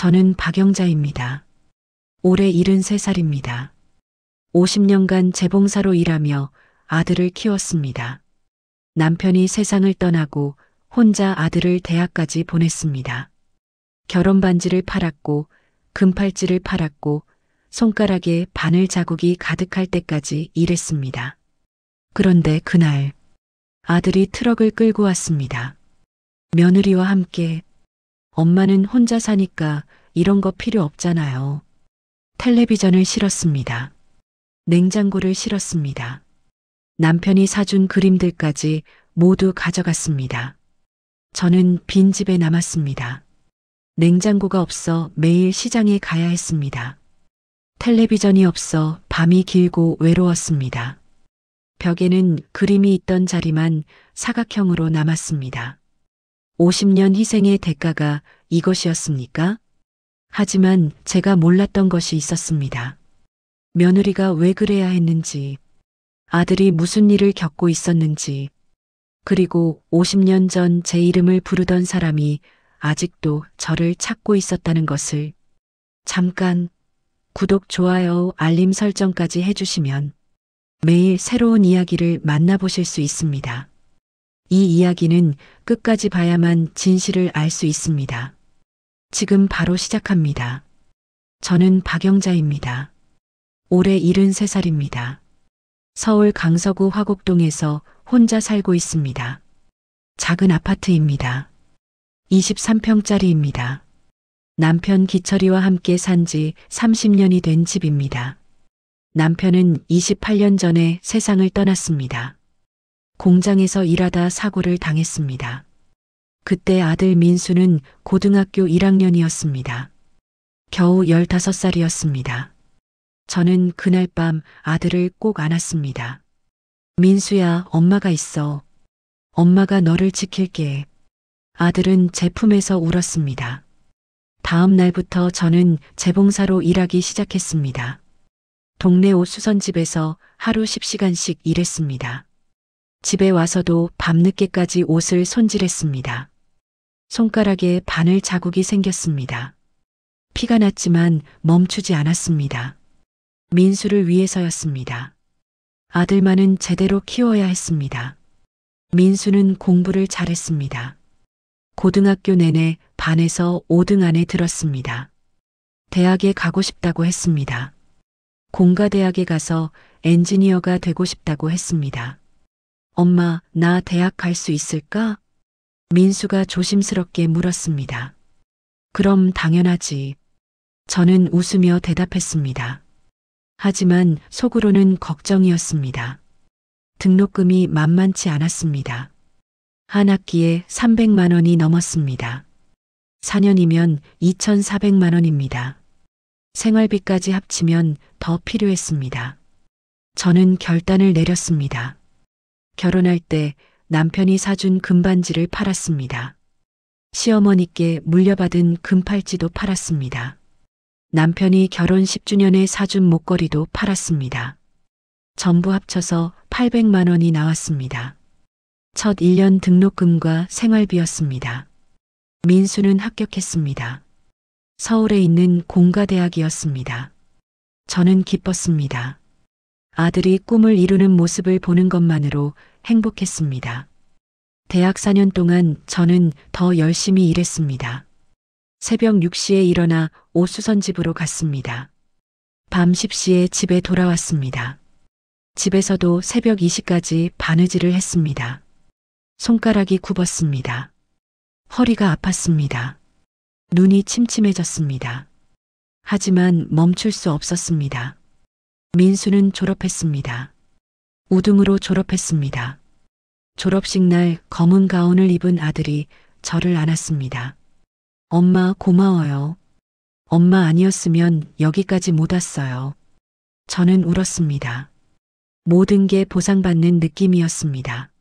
저는 박영자입니다. 올해 73살입니다. 50년간 재봉사로 일하며 아들을 키웠습니다. 남편이 세상을 떠나고 혼자 아들을 대학까지 보냈습니다. 결혼 반지를 팔았고 금팔찌를 팔았고 손가락에 바늘 자국이 가득할 때까지 일했습니다. 그런데 그날 아들이 트럭을 끌고 왔습니다. 며느리와 함께. 엄마는 혼자 사니까 이런 거 필요 없잖아요. 텔레비전을 실었습니다. 냉장고를 실었습니다. 남편이 사준 그림들까지 모두 가져갔습니다. 저는 빈 집에 남았습니다. 냉장고가 없어 매일 시장에 가야 했습니다. 텔레비전이 없어 밤이 길고 외로웠습니다. 벽에는 그림이 있던 자리만 사각형으로 남았습니다. 50년 희생의 대가가 이것이었습니까? 하지만 제가 몰랐던 것이 있었습니다. 며느리가 왜 그래야 했는지, 아들이 무슨 일을 겪고 있었는지, 그리고 50년 전 제 이름을 부르던 사람이 아직도 저를 찾고 있었다는 것을. 잠깐 구독, 좋아요, 알림 설정까지 해주시면 매일 새로운 이야기를 만나보실 수 있습니다. 이 이야기는 끝까지 봐야만 진실을 알 수 있습니다. 지금 바로 시작합니다. 저는 박영자입니다. 올해 73살입니다. 서울 강서구 화곡동에서 혼자 살고 있습니다. 작은 아파트입니다. 23평짜리입니다. 남편 기철이와 함께 산 지 30년이 된 집입니다. 남편은 28년 전에 세상을 떠났습니다. 공장에서 일하다 사고를 당했습니다. 그때 아들 민수는 고등학교 1학년이었습니다. 겨우 15살이었습니다. 저는 그날 밤 아들을 꼭 안았습니다. 민수야, 엄마가 있어. 엄마가 너를 지킬게. 아들은 제 품에서 울었습니다. 다음 날부터 저는 재봉사로 일하기 시작했습니다. 동네 옷수선집에서 하루 10시간씩 일했습니다. 집에 와서도 밤늦게까지 옷을 손질했습니다. 손가락에 바늘 자국이 생겼습니다. 피가 났지만 멈추지 않았습니다. 민수를 위해서였습니다. 아들만은 제대로 키워야 했습니다. 민수는 공부를 잘했습니다. 고등학교 내내 반에서 5등 안에 들었습니다. 대학에 가고 싶다고 했습니다. 공가대학에 가서 엔지니어가 되고 싶다고 했습니다. 엄마, 나 대학 갈 수 있을까? 민수가 조심스럽게 물었습니다. 그럼 당연하지. 저는 웃으며 대답했습니다. 하지만 속으로는 걱정이었습니다. 등록금이 만만치 않았습니다. 한 학기에 300만 원이 넘었습니다. 4년이면 2,400만 원입니다. 생활비까지 합치면 더 필요했습니다. 저는 결단을 내렸습니다. 결혼할 때 남편이 사준 금반지를 팔았습니다. 시어머니께 물려받은 금팔찌도 팔았습니다. 남편이 결혼 10주년에 사준 목걸이도 팔았습니다. 전부 합쳐서 800만 원이 나왔습니다. 첫 1년 등록금과 생활비였습니다. 민수는 합격했습니다. 서울에 있는 공가대학이었습니다. 저는 기뻤습니다. 아들이 꿈을 이루는 모습을 보는 것만으로 행복했습니다. 대학 4년 동안 저는 더 열심히 일했습니다. 새벽 6시에 일어나 옷수선집으로 갔습니다. 밤 10시에 집에 돌아왔습니다. 집에서도 새벽 2시까지 바느질을 했습니다. 손가락이 굽었습니다. 허리가 아팠습니다. 눈이 침침해졌습니다. 하지만 멈출 수 없었습니다. 민수는 졸업했습니다. 우등으로 졸업했습니다. 졸업식 날 검은 가운을 입은 아들이 저를 안았습니다. 엄마, 고마워요. 엄마 아니었으면 여기까지 못 왔어요. 저는 울었습니다. 모든 게 보상받는 느낌이었습니다.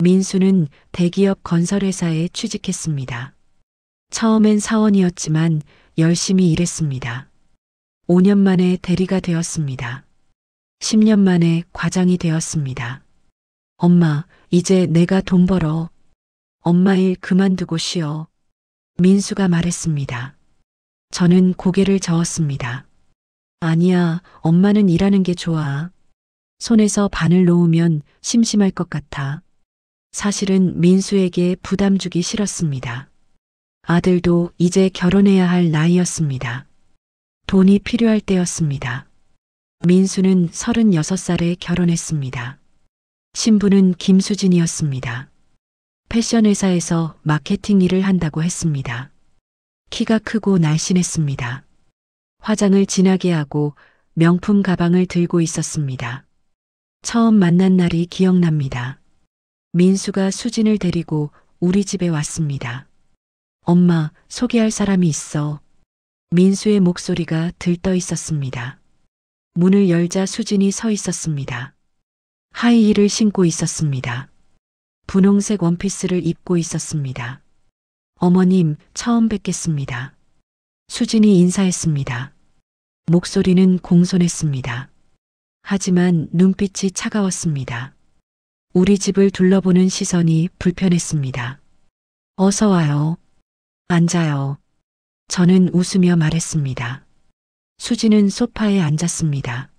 민수는 대기업 건설회사에 취직했습니다. 처음엔 사원이었지만 열심히 일했습니다. 5년 만에 대리가 되었습니다. 10년 만에 과장이 되었습니다. 엄마, 이제 내가 돈 벌어. 엄마 일 그만두고 쉬어. 민수가 말했습니다. 저는 고개를 저었습니다. 아니야, 엄마는 일하는 게 좋아. 손에서 바늘 놓으면 심심할 것 같아. 사실은 민수에게 부담 주기 싫었습니다. 아들도 이제 결혼해야 할 나이였습니다. 돈이 필요할 때였습니다. 민수는 36살에 결혼했습니다. 신부는 김수진이었습니다. 패션 회사에서 마케팅 일을 한다고 했습니다. 키가 크고 날씬했습니다. 화장을 진하게 하고 명품 가방을 들고 있었습니다. 처음 만난 날이 기억납니다. 민수가 수진을 데리고 우리 집에 왔습니다. 엄마, 소개할 사람이 있어. 민수의 목소리가 들떠 있었습니다. 문을 열자 수진이 서 있었습니다. 하이힐을 신고 있었습니다. 분홍색 원피스를 입고 있었습니다. 어머님, 처음 뵙겠습니다. 수진이 인사했습니다. 목소리는 공손했습니다. 하지만 눈빛이 차가웠습니다. 우리 집을 둘러보는 시선이 불편했습니다. 어서 와요. 앉아요. 저는 웃으며 말했습니다. 수진은 소파에 앉았습니다.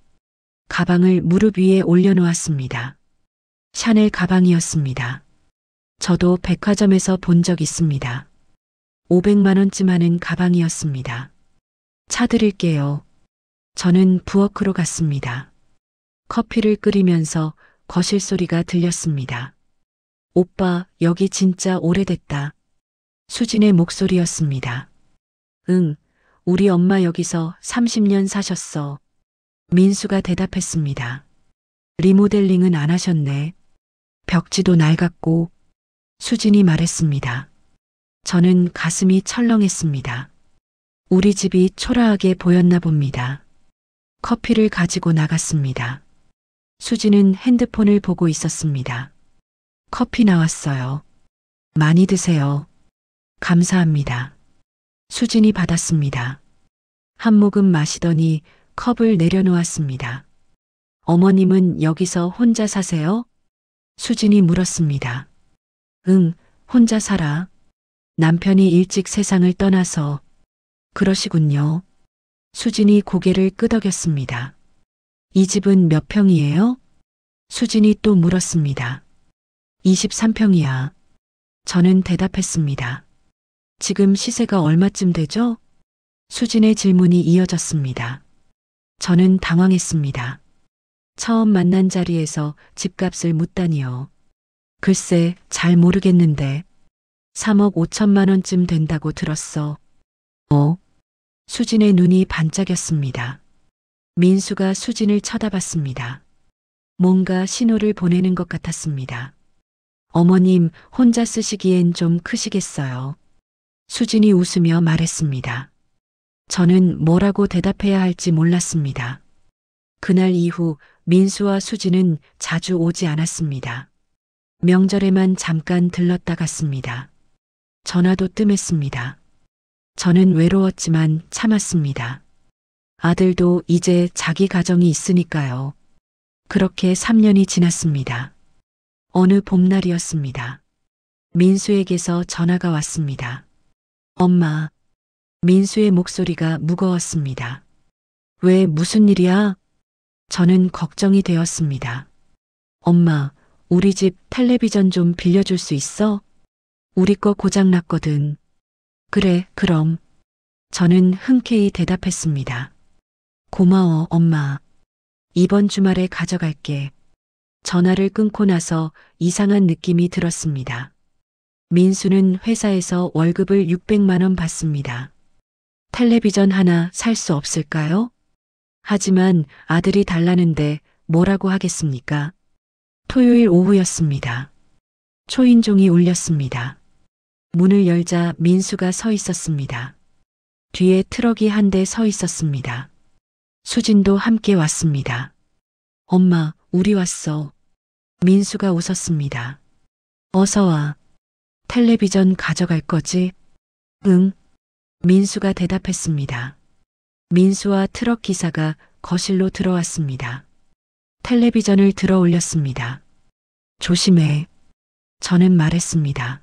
가방을 무릎 위에 올려놓았습니다. 샤넬 가방이었습니다. 저도 백화점에서 본 적 있습니다. 500만 원쯤 하는 가방이었습니다. 차 드릴게요. 저는 부엌으로 갔습니다. 커피를 끓이면서 거실 소리가 들렸습니다. 오빠, 여기 진짜 오래됐다. 수진의 목소리였습니다. 응, 우리 엄마 여기서 30년 사셨어. 민수가 대답했습니다. 리모델링은 안 하셨네. 벽지도 낡았고. 수진이 말했습니다. 저는 가슴이 철렁했습니다. 우리 집이 초라하게 보였나 봅니다. 커피를 가지고 나갔습니다. 수진은 핸드폰을 보고 있었습니다. 커피 나왔어요. 많이 드세요. 감사합니다. 수진이 받았습니다. 한 모금 마시더니 컵을 내려놓았습니다. 어머님은 여기서 혼자 사세요? 수진이 물었습니다. 응, 혼자 살아. 남편이 일찍 세상을 떠나서. 그러시군요. 수진이 고개를 끄덕였습니다. 이 집은 몇 평이에요? 수진이 또 물었습니다. 23평이야. 저는 대답했습니다. 지금 시세가 얼마쯤 되죠? 수진의 질문이 이어졌습니다. 저는 당황했습니다. 처음 만난 자리에서 집값을 묻다니요. 글쎄, 잘 모르겠는데 3억 5천만 원쯤 된다고 들었어. 수진의 눈이 반짝였습니다. 민수가 수진을 쳐다봤습니다. 뭔가 신호를 보내는 것 같았습니다. 어머님, 혼자 쓰시기엔 좀 크시겠어요. 수진이 웃으며 말했습니다. 저는 뭐라고 대답해야 할지 몰랐습니다. 그날 이후 민수와 수진은 자주 오지 않았습니다. 명절에만 잠깐 들렀다 갔습니다. 전화도 뜸했습니다. 저는 외로웠지만 참았습니다. 아들도 이제 자기 가정이 있으니까요. 그렇게 3년이 지났습니다. 어느 봄날이었습니다. 민수에게서 전화가 왔습니다. 엄마. 민수의 목소리가 무거웠습니다. 왜, 무슨 일이야? 저는 걱정이 되었습니다. 엄마, 우리 집 텔레비전 좀 빌려줄 수 있어? 우리 거 고장났거든. 그래, 그럼. 저는 흔쾌히 대답했습니다. 고마워, 엄마. 이번 주말에 가져갈게. 전화를 끊고 나서 이상한 느낌이 들었습니다. 민수는 회사에서 월급을 600만 원 받습니다. 텔레비전 하나 살 수 없을까요? 하지만 아들이 달라는데 뭐라고 하겠습니까? 토요일 오후였습니다. 초인종이 울렸습니다. 문을 열자 민수가 서 있었습니다. 뒤에 트럭이 한 대 서 있었습니다. 수진도 함께 왔습니다. 엄마, 우리 왔어. 민수가 웃었습니다. 어서 와. 텔레비전 가져갈 거지? 응. 민수가 대답했습니다. 민수와 트럭 기사가 거실로 들어왔습니다. 텔레비전을 들어 올렸습니다. 조심해. 저는 말했습니다.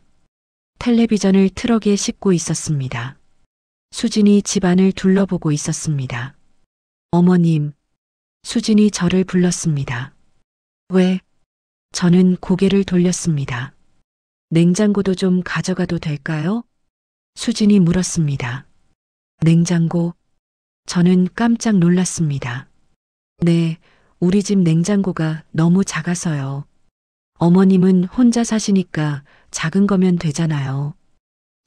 텔레비전을 트럭에 싣고 있었습니다. 수진이 집안을 둘러보고 있었습니다. 어머님, 수진이 저를 불렀습니다. 왜? 저는 고개를 돌렸습니다. 냉장고도 좀 가져가도 될까요? 수진이 물었습니다. 냉장고? 저는 깜짝 놀랐습니다. 네, 우리 집 냉장고가 너무 작아서요. 어머님은 혼자 사시니까 작은 거면 되잖아요.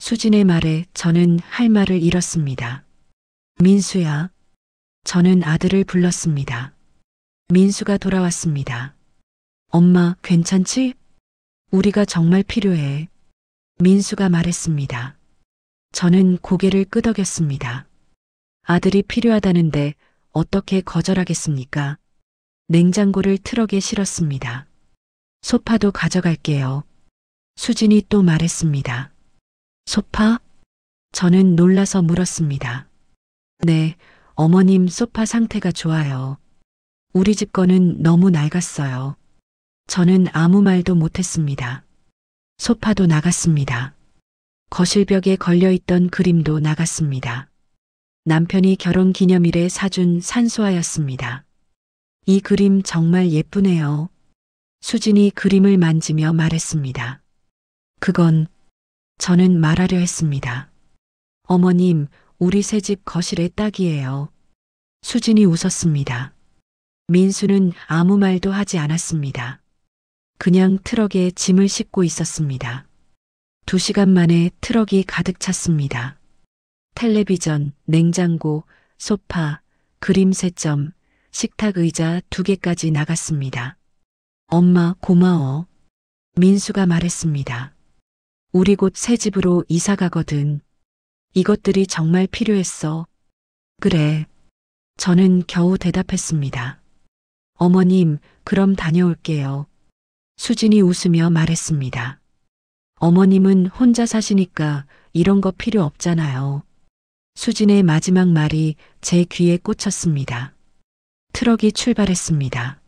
수진의 말에 저는 할 말을 잃었습니다. 민수야. 저는 아들을 불렀습니다. 민수가 돌아왔습니다. 엄마, 괜찮지? 우리가 정말 필요해. 민수가 말했습니다. 저는 고개를 끄덕였습니다. 아들이 필요하다는데 어떻게 거절하겠습니까? 냉장고를 트럭에 실었습니다. 소파도 가져갈게요. 수진이 또 말했습니다. 소파? 저는 놀라서 물었습니다. 네, 어머님 소파 상태가 좋아요. 우리 집 거는 너무 낡았어요. 저는 아무 말도 못했습니다. 소파도 나갔습니다. 거실벽에 걸려있던 그림도 나갔습니다. 남편이 결혼 기념일에 사준 산수화였습니다. 이 그림 정말 예쁘네요. 수진이 그림을 만지며 말했습니다. 그건 저는 말하려 했습니다. 어머님, 우리 새집 거실에 딱이에요. 수진이 웃었습니다. 민수는 아무 말도 하지 않았습니다. 그냥 트럭에 짐을 싣고 있었습니다. 2시간 만에 트럭이 가득 찼습니다. 텔레비전, 냉장고, 소파, 그림 3점, 식탁 의자 2개까지 나갔습니다. 엄마, 고마워. 민수가 말했습니다. 우리 곧 새 집으로 이사 가거든. 이것들이 정말 필요했어. 그래. 저는 겨우 대답했습니다. 어머님, 그럼 다녀올게요. 수진이 웃으며 말했습니다. 어머님은 혼자 사시니까 이런 거 필요 없잖아요. 수진의 마지막 말이 제 귀에 꽂혔습니다. 트럭이 출발했습니다.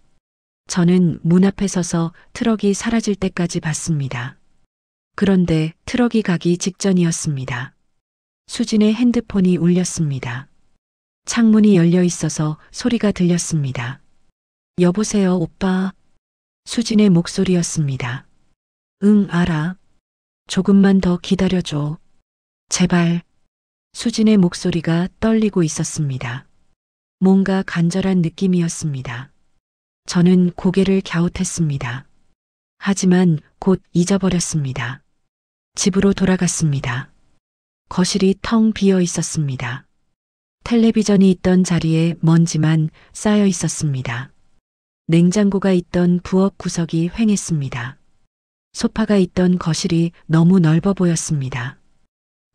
저는 문 앞에 서서 트럭이 사라질 때까지 봤습니다. 그런데 트럭이 가기 직전이었습니다. 수진의 핸드폰이 울렸습니다. 창문이 열려 있어서 소리가 들렸습니다. 여보세요, 오빠. 수진의 목소리였습니다. 응, 알아. 조금만 더 기다려줘. 제발. 수진의 목소리가 떨리고 있었습니다. 뭔가 간절한 느낌이었습니다. 저는 고개를 갸웃했습니다. 하지만 곧 잊어버렸습니다. 집으로 돌아갔습니다. 거실이 텅 비어 있었습니다. 텔레비전이 있던 자리에 먼지만 쌓여 있었습니다. 냉장고가 있던 부엌 구석이 휑했습니다. 소파가 있던 거실이 너무 넓어 보였습니다.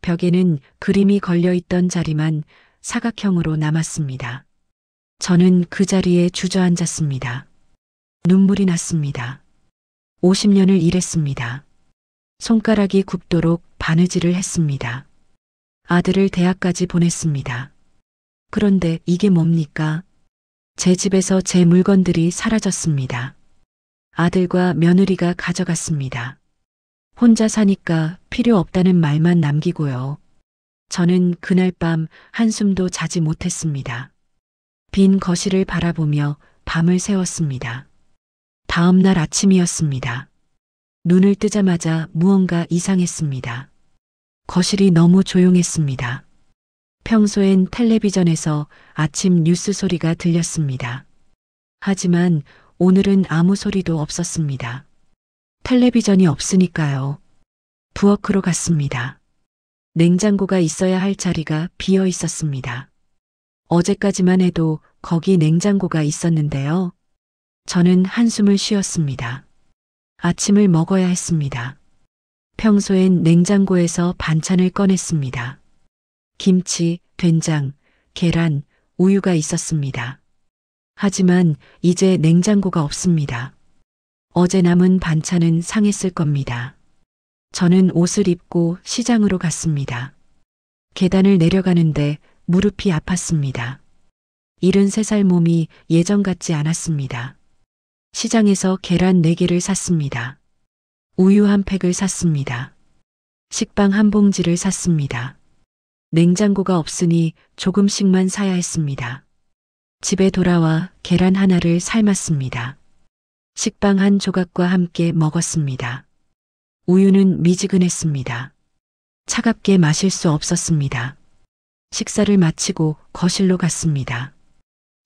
벽에는 그림이 걸려 있던 자리만 사각형으로 남았습니다. 저는 그 자리에 주저앉았습니다. 눈물이 났습니다. 50년을 일했습니다. 손가락이 굽도록 바느질을 했습니다. 아들을 대학까지 보냈습니다. 그런데 이게 뭡니까? 제 집에서 제 물건들이 사라졌습니다. 아들과 며느리가 가져갔습니다. 혼자 사니까 필요 없다는 말만 남기고요. 저는 그날 밤 한숨도 자지 못했습니다. 빈 거실을 바라보며 밤을 새웠습니다. 다음 날 아침이었습니다. 눈을 뜨자마자 무언가 이상했습니다. 거실이 너무 조용했습니다. 평소엔 텔레비전에서 아침 뉴스 소리가 들렸습니다. 하지만 오늘은 아무 소리도 없었습니다. 텔레비전이 없으니까요. 부엌으로 갔습니다. 냉장고가 있어야 할 자리가 비어 있었습니다. 어제까지만 해도 거기 냉장고가 있었는데요. 저는 한숨을 쉬었습니다. 아침을 먹어야 했습니다. 평소엔 냉장고에서 반찬을 꺼냈습니다. 김치, 된장, 계란, 우유가 있었습니다. 하지만 이제 냉장고가 없습니다. 어제 남은 반찬은 상했을 겁니다. 저는 옷을 입고 시장으로 갔습니다. 계단을 내려가는데 무릎이 아팠습니다. 73살 몸이 예전 같지 않았습니다. 시장에서 계란 4개를 샀습니다. 우유 한 팩을 샀습니다. 식빵 한 봉지를 샀습니다. 냉장고가 없으니 조금씩만 사야 했습니다. 집에 돌아와 계란 하나를 삶았습니다. 식빵 한 조각과 함께 먹었습니다. 우유는 미지근했습니다. 차갑게 마실 수 없었습니다. 식사를 마치고 거실로 갔습니다.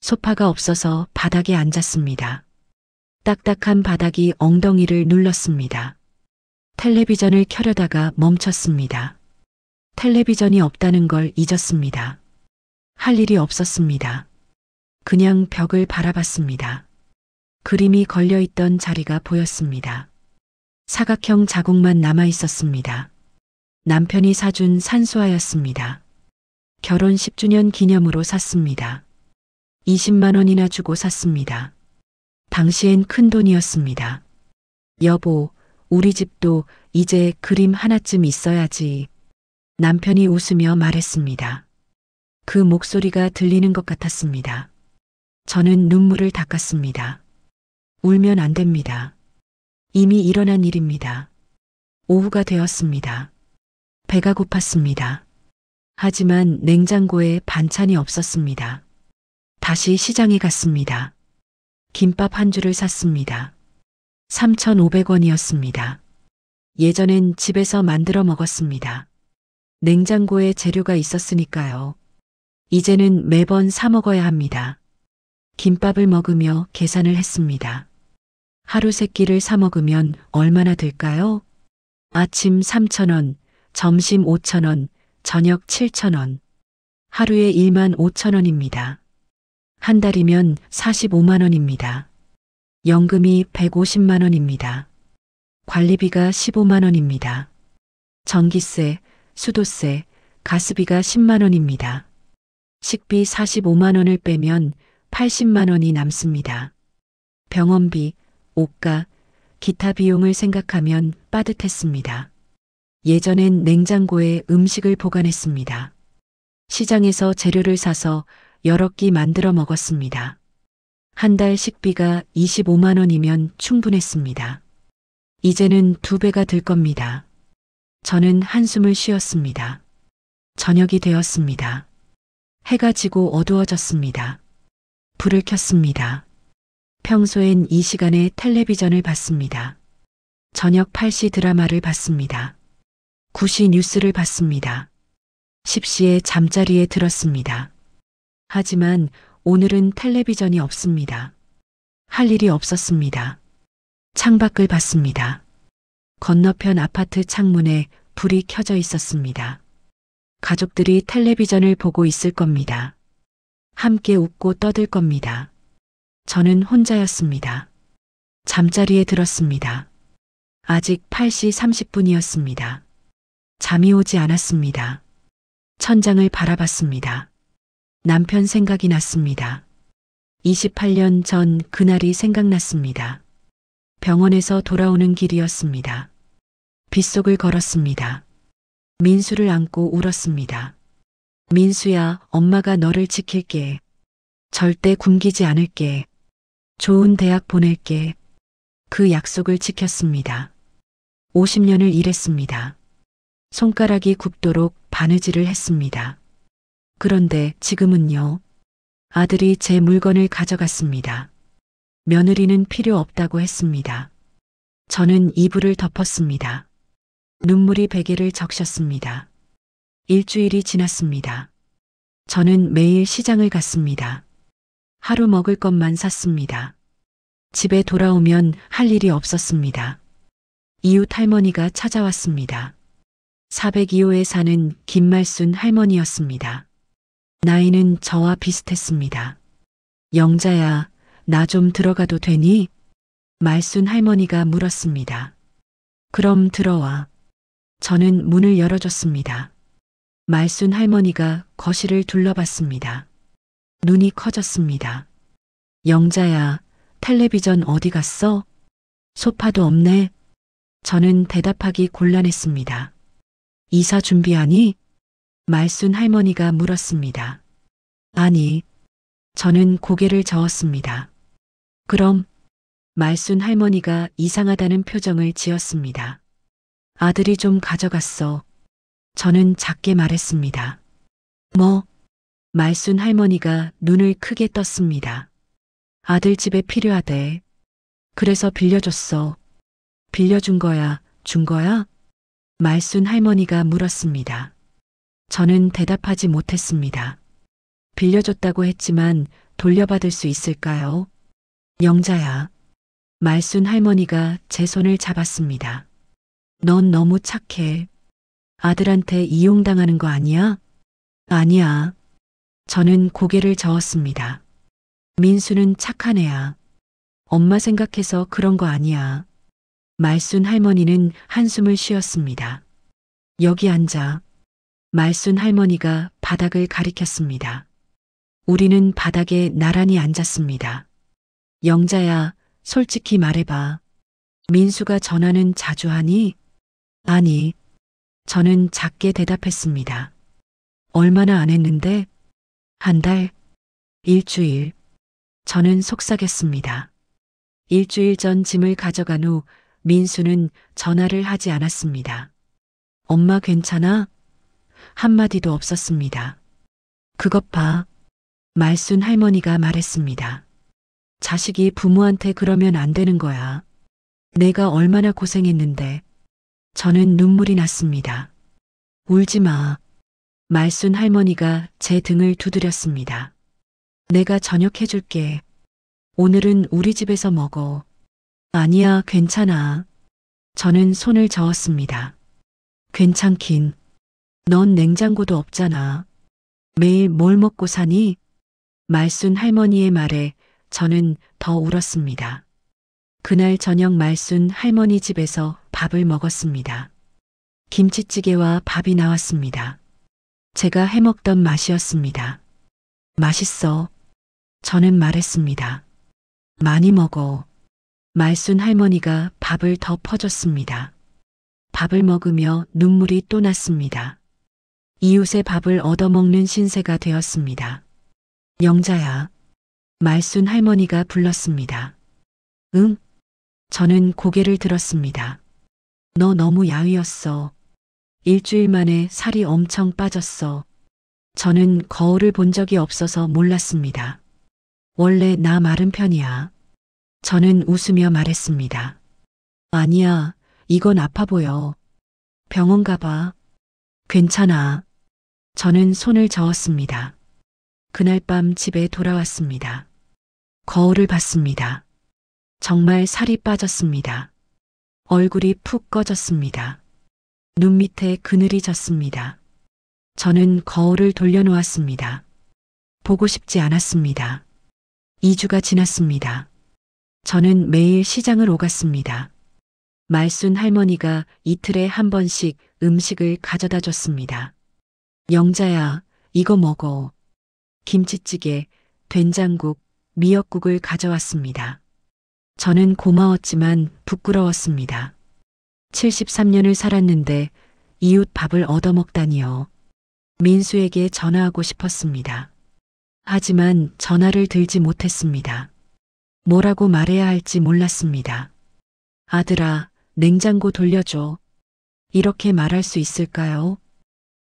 소파가 없어서 바닥에 앉았습니다. 딱딱한 바닥이 엉덩이를 눌렀습니다. 텔레비전을 켜려다가 멈췄습니다. 텔레비전이 없다는 걸 잊었습니다. 할 일이 없었습니다. 그냥 벽을 바라봤습니다. 그림이 걸려있던 자리가 보였습니다. 사각형 자국만 남아 있었습니다. 남편이 사준 산수화였습니다. 결혼 10주년 기념으로 샀습니다. 20만 원이나 주고 샀습니다. 당시엔 큰 돈이었습니다. 여보, 우리 집도 이제 그림 하나쯤 있어야지. 남편이 웃으며 말했습니다. 그 목소리가 들리는 것 같았습니다. 저는 눈물을 닦았습니다. 울면 안 됩니다. 이미 일어난 일입니다. 오후가 되었습니다. 배가 고팠습니다. 하지만 냉장고에 반찬이 없었습니다. 다시 시장에 갔습니다. 김밥 한 줄을 샀습니다. 3,500원이었습니다. 예전엔 집에서 만들어 먹었습니다. 냉장고에 재료가 있었으니까요. 이제는 매번 사 먹어야 합니다. 김밥을 먹으며 계산을 했습니다. 하루 3끼를 사 먹으면 얼마나 들까요? 아침 3,000원, 점심 5,000원, 저녁 7,000원. 하루에 1만 5천 원입니다. 한 달이면 45만 원입니다. 연금이 150만 원입니다. 관리비가 15만 원입니다. 전기세, 수도세, 가스비가 10만 원입니다. 식비 45만 원을 빼면 80만 원이 남습니다. 병원비, 옷가, 기타 비용을 생각하면 빠듯했습니다. 예전엔 냉장고에 음식을 보관했습니다. 시장에서 재료를 사서 여러 끼 만들어 먹었습니다. 한 달 식비가 25만 원이면 충분했습니다. 이제는 2배가 들 겁니다. 저는 한숨을 쉬었습니다. 저녁이 되었습니다. 해가 지고 어두워졌습니다. 불을 켰습니다. 평소엔 이 시간에 텔레비전을 봤습니다. 저녁 8시 드라마를 봤습니다. 9시 뉴스를 봤습니다. 10시에 잠자리에 들었습니다. 하지만 오늘은 텔레비전이 없습니다. 할 일이 없었습니다. 창밖을 봤습니다. 건너편 아파트 창문에 불이 켜져 있었습니다. 가족들이 텔레비전을 보고 있을 겁니다. 함께 웃고 떠들 겁니다. 저는 혼자였습니다. 잠자리에 들었습니다. 아직 8시 30분이었습니다. 잠이 오지 않았습니다. 천장을 바라봤습니다. 남편 생각이 났습니다. 28년 전 그날이 생각났습니다. 병원에서 돌아오는 길이었습니다. 빗속을 걸었습니다. 민수를 안고 울었습니다. 민수야, 엄마가 너를 지킬게. 절대 굶기지 않을게. 좋은 대학 보낼게. 그 약속을 지켰습니다. 50년을 일했습니다. 손가락이 굽도록 바느질을 했습니다. 그런데 지금은요. 아들이 제 물건을 가져갔습니다. 며느리는 필요 없다고 했습니다. 저는 이불을 덮었습니다. 눈물이 베개를 적셨습니다. 일주일이 지났습니다. 저는 매일 시장을 갔습니다. 하루 먹을 것만 샀습니다. 집에 돌아오면 할 일이 없었습니다. 이웃 할머니가 찾아왔습니다. 402호에 사는 김말순 할머니였습니다. 나이는 저와 비슷했습니다. 영자야, 나 좀 들어가도 되니? 말순 할머니가 물었습니다. 그럼 들어와. 저는 문을 열어줬습니다. 말순 할머니가 거실을 둘러봤습니다. 눈이 커졌습니다. 영자야, 텔레비전 어디 갔어? 소파도 없네. 저는 대답하기 곤란했습니다. 이사 준비하니? 말순 할머니가 물었습니다. 아니, 저는 고개를 저었습니다. 그럼? 말순 할머니가 이상하다는 표정을 지었습니다. 아들이 좀 가져갔어. 저는 작게 말했습니다. 뭐? 말순 할머니가 눈을 크게 떴습니다. 아들 집에 필요하대. 그래서 빌려줬어. 빌려준 거야, 준 거야? 말순 할머니가 물었습니다. 저는 대답하지 못했습니다. 빌려줬다고 했지만 돌려받을 수 있을까요? 영자야. 말순 할머니가 제 손을 잡았습니다. 넌 너무 착해. 아들한테 이용당하는 거 아니야? 아니야. 저는 고개를 저었습니다. 민수는 착한 애야. 엄마 생각해서 그런 거 아니야. 말순 할머니는 한숨을 쉬었습니다. 여기 앉아. 말순 할머니가 바닥을 가리켰습니다. 우리는 바닥에 나란히 앉았습니다. 영자야, 솔직히 말해봐. 민수가 전화는 자주 하니? 아니. 저는 작게 대답했습니다. 얼마나 안 했는데? 한 달? 일주일. 저는 속삭였습니다. 일주일 전 짐을 가져간 후 민수는 전화를 하지 않았습니다. 엄마 괜찮아? 한마디도 없었습니다. 그것 봐. 말순 할머니가 말했습니다. 자식이 부모한테 그러면 안 되는 거야. 내가 얼마나 고생했는데. 저는 눈물이 났습니다. 울지 마. 말순 할머니가 제 등을 두드렸습니다. 내가 저녁 해줄게. 오늘은 우리 집에서 먹어. 아니야, 괜찮아. 저는 손을 저었습니다. 괜찮긴. 넌 냉장고도 없잖아. 매일 뭘 먹고 사니? 말순 할머니의 말에 저는 더 울었습니다. 그날 저녁 말순 할머니 집에서 밥을 먹었습니다. 김치찌개와 밥이 나왔습니다. 제가 해먹던 맛이었습니다. 맛있어. 저는 말했습니다. 많이 먹어. 말순 할머니가 밥을 더 퍼줬습니다. 밥을 먹으며 눈물이 또 났습니다. 이웃의 밥을 얻어먹는 신세가 되었습니다. 영자야. 말순 할머니가 불렀습니다. 응? 저는 고개를 들었습니다. 너 너무 야위었어. 일주일 만에 살이 엄청 빠졌어. 저는 거울을 본 적이 없어서 몰랐습니다. 원래 나 마른 편이야. 저는 웃으며 말했습니다. 아니야, 이건 아파 보여. 병원 가봐. 괜찮아. 저는 손을 저었습니다. 그날 밤 집에 돌아왔습니다. 거울을 봤습니다. 정말 살이 빠졌습니다. 얼굴이 푹 꺼졌습니다. 눈 밑에 그늘이 졌습니다. 저는 거울을 돌려놓았습니다. 보고 싶지 않았습니다. 2주가 지났습니다. 저는 매일 시장을 오갔습니다. 말순 할머니가 이틀에 한 번씩 음식을 가져다 줬습니다. 영자야, 이거 먹어. 김치찌개, 된장국, 미역국을 가져왔습니다. 저는 고마웠지만 부끄러웠습니다. 73년을 살았는데 이웃 밥을 얻어먹다니요. 민수에게 전화하고 싶었습니다. 하지만 전화를 들지 못했습니다. 뭐라고 말해야 할지 몰랐습니다. 아들아, 냉장고 돌려줘. 이렇게 말할 수 있을까요?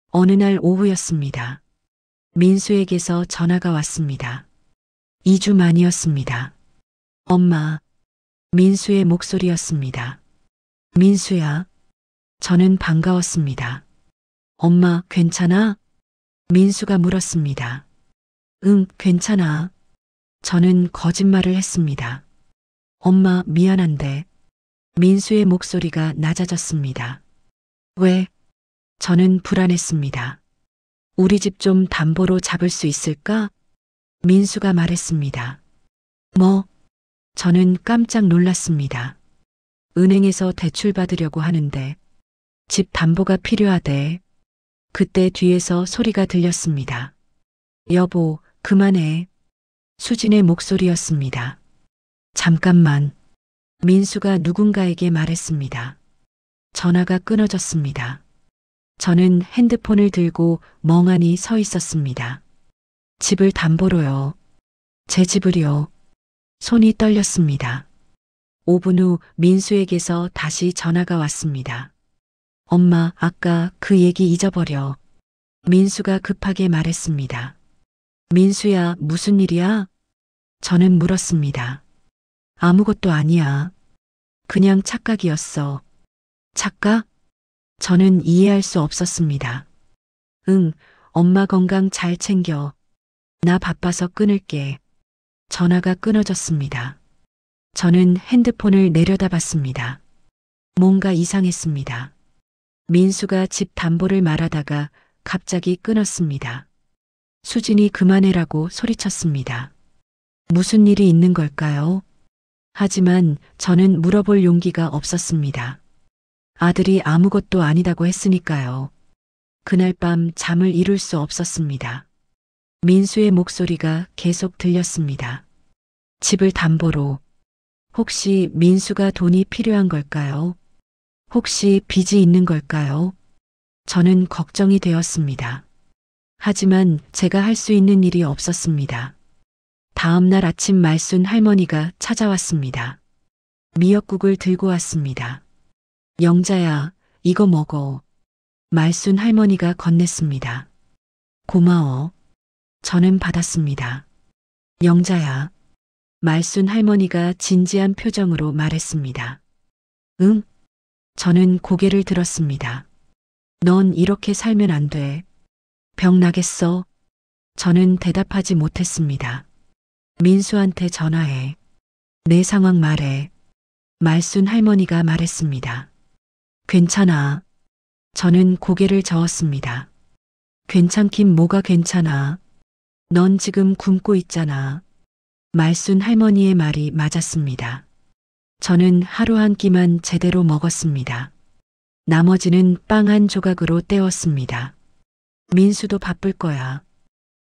어느 날 오후였습니다. 민수에게서 전화가 왔습니다. 2주 만이었습니다. 엄마. 민수의 목소리였습니다. 민수야. 저는 반가웠습니다. 엄마, 괜찮아? 민수가 물었습니다. 응, 괜찮아. 저는 거짓말을 했습니다. 엄마, 미안한데. 민수의 목소리가 낮아졌습니다. 왜? 저는 불안했습니다. 우리 집 좀 담보로 잡을 수 있을까? 민수가 말했습니다. 뭐? 저는 깜짝 놀랐습니다. 은행에서 대출 받으려고 하는데 집 담보가 필요하대. 그때 뒤에서 소리가 들렸습니다. 여보, 그만해. 수진의 목소리였습니다. 잠깐만. 민수가 누군가에게 말했습니다. 전화가 끊어졌습니다. 저는 핸드폰을 들고 멍하니 서 있었습니다. 집을 담보로요. 제 집을요. 손이 떨렸습니다. 5분 후 민수에게서 다시 전화가 왔습니다. 엄마, 아까 그 얘기 잊어버려. 민수가 급하게 말했습니다. 민수야, 무슨 일이야? 저는 물었습니다. 아무것도 아니야. 그냥 착각이었어. 착각? 저는 이해할 수 없었습니다. 응, 엄마 건강 잘 챙겨. 나 바빠서 끊을게. 전화가 끊어졌습니다. 저는 핸드폰을 내려다봤습니다. 뭔가 이상했습니다. 민수가 집 담보를 말하다가 갑자기 끊었습니다. 수진이 그만해라고 소리쳤습니다. 무슨 일이 있는 걸까요? 하지만 저는 물어볼 용기가 없었습니다. 아들이 아무것도 아니다고 했으니까요. 그날 밤 잠을 이룰 수 없었습니다. 민수의 목소리가 계속 들렸습니다. 집을 담보로. 혹시 민수가 돈이 필요한 걸까요? 혹시 빚이 있는 걸까요? 저는 걱정이 되었습니다. 하지만 제가 할 수 있는 일이 없었습니다. 다음 날 아침 말순 할머니가 찾아왔습니다. 미역국을 들고 왔습니다. 영자야, 이거 먹어. 말순 할머니가 건넸습니다. 고마워. 저는 받았습니다. 영자야. 말순 할머니가 진지한 표정으로 말했습니다. 응? 저는 고개를 들었습니다. 넌 이렇게 살면 안 돼. 병 나겠어? 저는 대답하지 못했습니다. 민수한테 전화해. 내 상황 말해. 말순 할머니가 말했습니다. 괜찮아. 저는 고개를 저었습니다. 괜찮긴 뭐가 괜찮아. 넌 지금 굶고 있잖아. 말순 할머니의 말이 맞았습니다. 저는 하루 한 끼만 제대로 먹었습니다. 나머지는 빵 한 조각으로 때웠습니다. 민수도 바쁠 거야.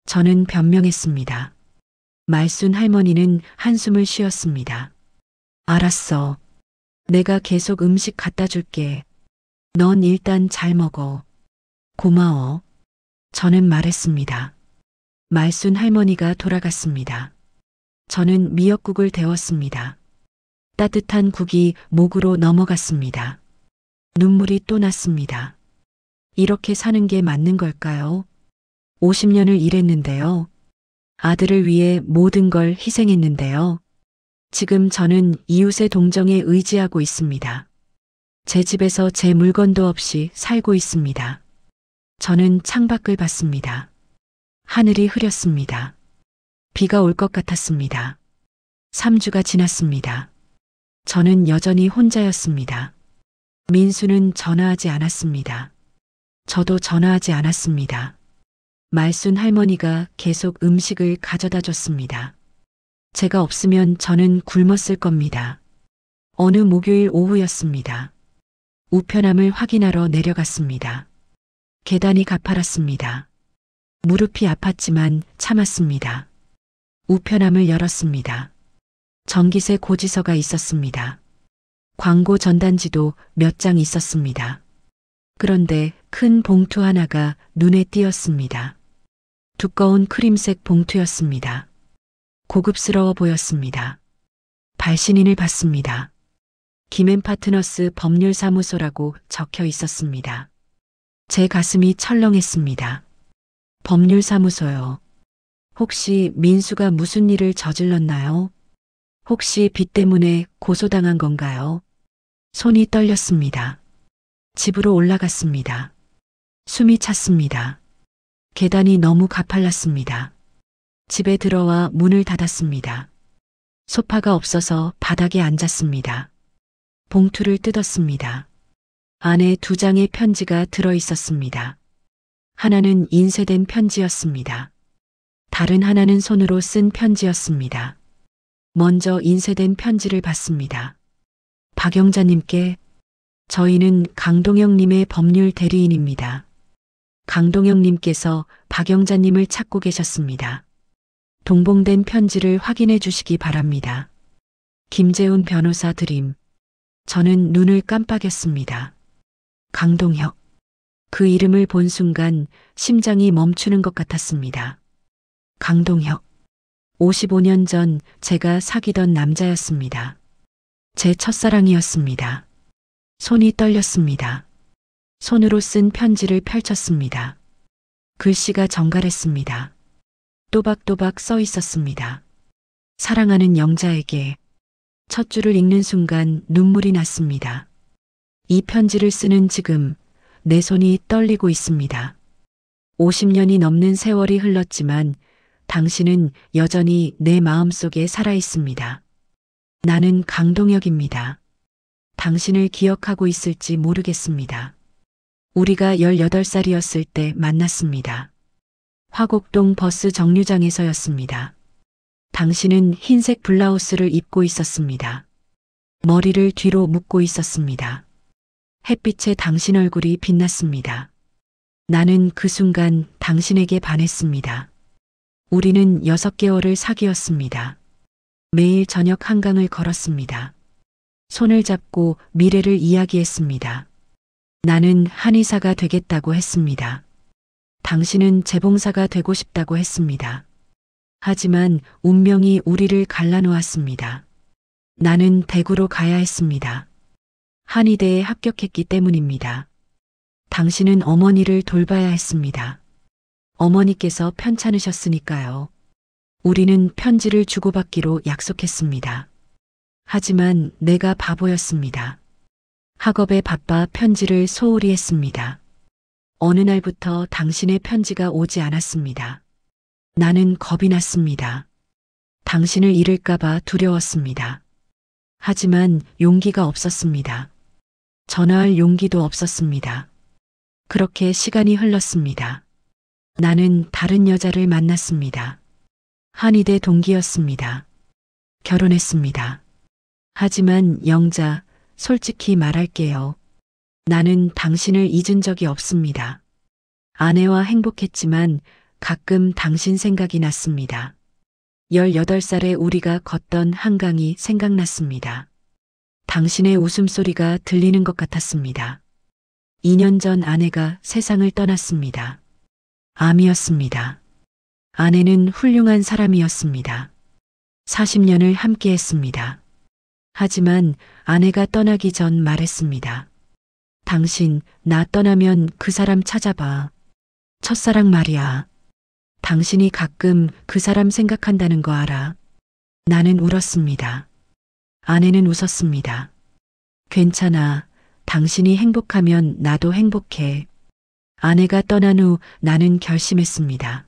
저는 변명했습니다. 말순 할머니는 한숨을 쉬었습니다. 알았어. 내가 계속 음식 갖다 줄게. 넌 일단 잘 먹어. 고마워. 저는 말했습니다. 말순 할머니가 돌아갔습니다. 저는 미역국을 데웠습니다. 따뜻한 국이 목으로 넘어갔습니다. 눈물이 또 났습니다. 이렇게 사는 게 맞는 걸까요? 50년을 일했는데요. 아들을 위해 모든 걸 희생했는데요. 지금 저는 이웃의 동정에 의지하고 있습니다. 제 집에서 제 물건도 없이 살고 있습니다. 저는 창밖을 봤습니다. 하늘이 흐렸습니다. 비가 올 것 같았습니다. 3주가 지났습니다. 저는 여전히 혼자였습니다. 민수는 전화하지 않았습니다. 저도 전화하지 않았습니다. 말순 할머니가 계속 음식을 가져다 줬습니다. 제가 없으면 저는 굶었을 겁니다. 어느 목요일 오후였습니다. 우편함을 확인하러 내려갔습니다. 계단이 가파랐습니다. 무릎이 아팠지만 참았습니다. 우편함을 열었습니다. 전기세 고지서가 있었습니다. 광고 전단지도 몇 장 있었습니다. 그런데 큰 봉투 하나가 눈에 띄었습니다. 두꺼운 크림색 봉투였습니다. 고급스러워 보였습니다. 발신인을 봤습니다. 김앤파트너스 법률사무소라고 적혀 있었습니다. 제 가슴이 철렁했습니다. 법률사무소요. 혹시 민수가 무슨 일을 저질렀나요? 혹시 빚 때문에 고소당한 건가요? 손이 떨렸습니다. 집으로 올라갔습니다. 숨이 찼습니다. 계단이 너무 가팔랐습니다. 집에 들어와 문을 닫았습니다. 소파가 없어서 바닥에 앉았습니다. 봉투를 뜯었습니다. 안에 2장의 편지가 들어 있었습니다. 하나는 인쇄된 편지였습니다. 다른 하나는 손으로 쓴 편지였습니다. 먼저 인쇄된 편지를 받습니다. 박영자님께 저희는 강동영님의 법률 대리인입니다. 강동영님께서 박영자님을 찾고 계셨습니다. 동봉된 편지를 확인해 주시기 바랍니다. 김재훈 변호사 드림. 저는 눈을 깜빡였습니다. 강동혁. 그 이름을 본 순간 심장이 멈추는 것 같았습니다. 강동혁. 55년 전 제가 사귀던 남자였습니다. 제 첫사랑이었습니다. 손이 떨렸습니다. 손으로 쓴 편지를 펼쳤습니다. 글씨가 정갈했습니다. 또박또박 써 있었습니다. 사랑하는 영자에게. 첫 줄을 읽는 순간 눈물이 났습니다. 이 편지를 쓰는 지금 내 손이 떨리고 있습니다. 50년이 넘는 세월이 흘렀지만 당신은 여전히 내 마음속에 살아 있습니다. 나는 강동혁입니다. 당신을 기억하고 있을지 모르겠습니다. 우리가 18살이었을 때 만났습니다. 화곡동 버스 정류장에서였습니다. 당신은 흰색 블라우스를 입고 있었습니다. 머리를 뒤로 묶고 있었습니다. 햇빛에 당신 얼굴이 빛났습니다. 나는 그 순간 당신에게 반했습니다. 우리는 6개월을 사귀었습니다. 매일 저녁 한강을 걸었습니다. 손을 잡고 미래를 이야기했습니다. 나는 한의사가 되겠다고 했습니다. 당신은 재봉사가 되고 싶다고 했습니다. 하지만 운명이 우리를 갈라놓았습니다. 나는 대구로 가야 했습니다. 한의대에 합격했기 때문입니다. 당신은 어머니를 돌봐야 했습니다. 어머니께서 편찮으셨으니까요. 우리는 편지를 주고받기로 약속했습니다. 하지만 내가 바보였습니다. 학업에 바빠 편지를 소홀히 했습니다. 어느 날부터 당신의 편지가 오지 않았습니다. 나는 겁이 났습니다. 당신을 잃을까봐 두려웠습니다. 하지만 용기가 없었습니다. 전화할 용기도 없었습니다. 그렇게 시간이 흘렀습니다. 나는 다른 여자를 만났습니다. 한의대 동기였습니다. 결혼했습니다. 하지만 영자, 솔직히 말할게요. 나는 당신을 잊은 적이 없습니다. 아내와 행복했지만 가끔 당신 생각이 났습니다. 18살에 우리가 걷던 한강이 생각났습니다. 당신의 웃음소리가 들리는 것 같았습니다. 2년 전 아내가 세상을 떠났습니다. 암이었습니다. 아내는 훌륭한 사람이었습니다. 40년을 함께했습니다. 하지만 아내가 떠나기 전 말했습니다. 당신, 나 떠나면 그 사람 찾아봐. 첫사랑 말이야. 당신이 가끔 그 사람 생각한다는 거 알아? 나는 울었습니다. 아내는 웃었습니다. 괜찮아. 당신이 행복하면 나도 행복해. 아내가 떠난 후 나는 결심했습니다.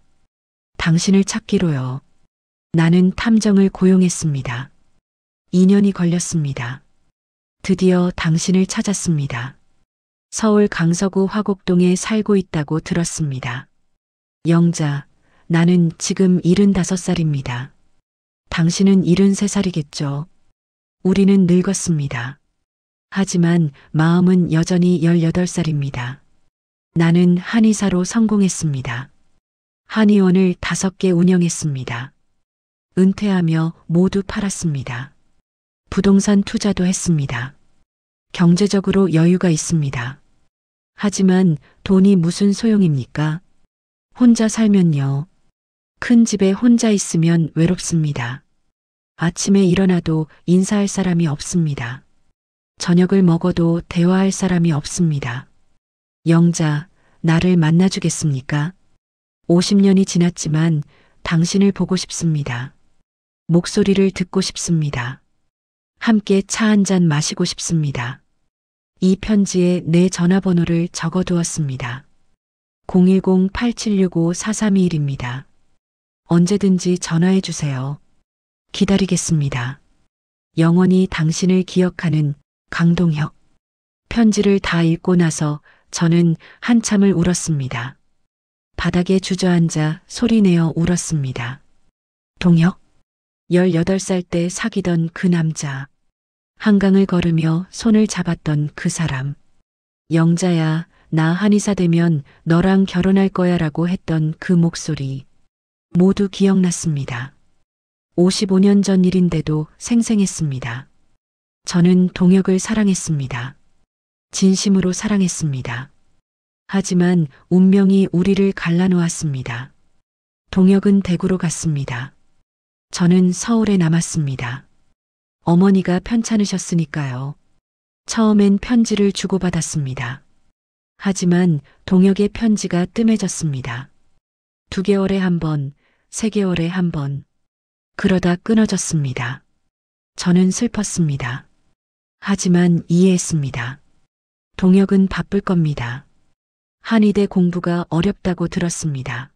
당신을 찾기로요. 나는 탐정을 고용했습니다. 2년이 걸렸습니다. 드디어 당신을 찾았습니다. 서울 강서구 화곡동에 살고 있다고 들었습니다. 영자, 나는 지금 75살입니다. 당신은 73살이겠죠. 우리는 늙었습니다. 하지만 마음은 여전히 18살입니다. 나는 한의사로 성공했습니다. 한의원을 5개 운영했습니다. 은퇴하며 모두 팔았습니다. 부동산 투자도 했습니다. 경제적으로 여유가 있습니다. 하지만 돈이 무슨 소용입니까? 혼자 살면요. 큰 집에 혼자 있으면 외롭습니다. 아침에 일어나도 인사할 사람이 없습니다. 저녁을 먹어도 대화할 사람이 없습니다. 영자, 나를 만나주겠습니까? 50년이 지났지만 당신을 보고 싶습니다. 목소리를 듣고 싶습니다. 함께 차 한 잔 마시고 싶습니다. 이 편지에 내 전화번호를 적어두었습니다. 010-8765-4321입니다. 언제든지 전화해 주세요. 기다리겠습니다. 영원히 당신을 기억하는 강동혁. 편지를 다 읽고 나서 저는 한참을 울었습니다. 바닥에 주저앉아 소리내어 울었습니다. 동혁? 18살 때 사귀던 그 남자. 한강을 걸으며 손을 잡았던 그 사람. 영자야, 나 한의사 되면 너랑 결혼할 거야 라고 했던 그 목소리. 모두 기억났습니다. 55년 전 일인데도 생생했습니다. 저는 동혁을 사랑했습니다. 진심으로 사랑했습니다. 하지만 운명이 우리를 갈라놓았습니다. 동혁은 대구로 갔습니다. 저는 서울에 남았습니다. 어머니가 편찮으셨으니까요. 처음엔 편지를 주고받았습니다. 하지만 동혁의 편지가 뜸해졌습니다. 2개월에 한 번, 3개월에 한 번. 그러다 끊어졌습니다. 저는 슬펐습니다. 하지만 이해했습니다. 동혁은 바쁠 겁니다. 한의대 공부가 어렵다고 들었습니다.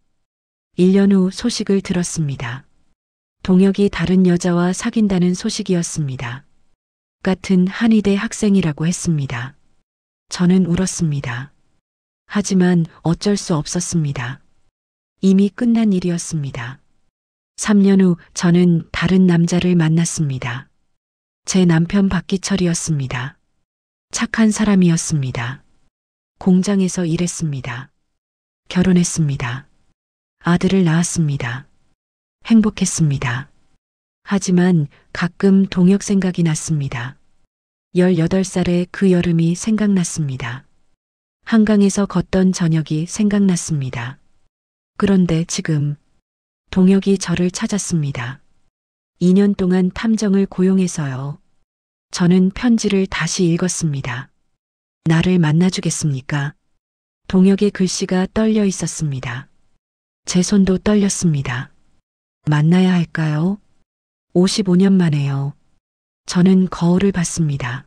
1년 후 소식을 들었습니다. 동혁이 다른 여자와 사귄다는 소식이었습니다. 같은 한의대 학생이라고 했습니다. 저는 울었습니다. 하지만 어쩔 수 없었습니다. 이미 끝난 일이었습니다. 3년 후 저는 다른 남자를 만났습니다. 제 남편 박기철이었습니다. 착한 사람이었습니다. 공장에서 일했습니다. 결혼했습니다. 아들을 낳았습니다. 행복했습니다. 하지만 가끔 동혁 생각이 났습니다. 18살의 그 여름이 생각났습니다. 한강에서 걷던 저녁이 생각났습니다. 그런데 지금 동혁이 저를 찾았습니다. 2년 동안 탐정을 고용해서요. 저는 편지를 다시 읽었습니다. 나를 만나주겠습니까? 동혁의 글씨가 떨려 있었습니다. 제 손도 떨렸습니다. 만나야 할까요? 55년 만에요. 저는 거울을 봤습니다.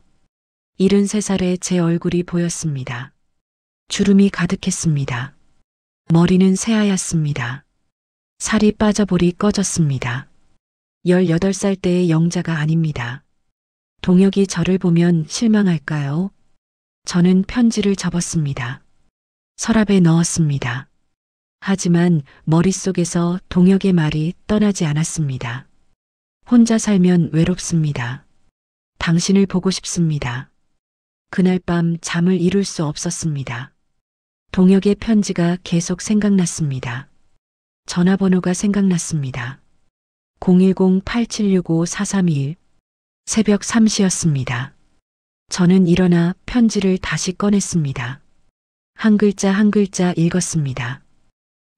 73살의 제 얼굴이 보였습니다. 주름이 가득했습니다. 머리는 새하얗습니다. 살이 빠져볼이 꺼졌습니다. 18살 때의 영자가 아닙니다. 동혁이 저를 보면 실망할까요? 저는 편지를 접었습니다. 서랍에 넣었습니다. 하지만 머릿속에서 동혁의 말이 떠나지 않았습니다. 혼자 살면 외롭습니다. 당신을 보고 싶습니다. 그날 밤 잠을 이룰 수 없었습니다. 동혁의 편지가 계속 생각났습니다. 전화번호가 생각났습니다. 010-8765-4321 새벽 3시였습니다. 저는 일어나 편지를 다시 꺼냈습니다. 한 글자 한 글자 읽었습니다.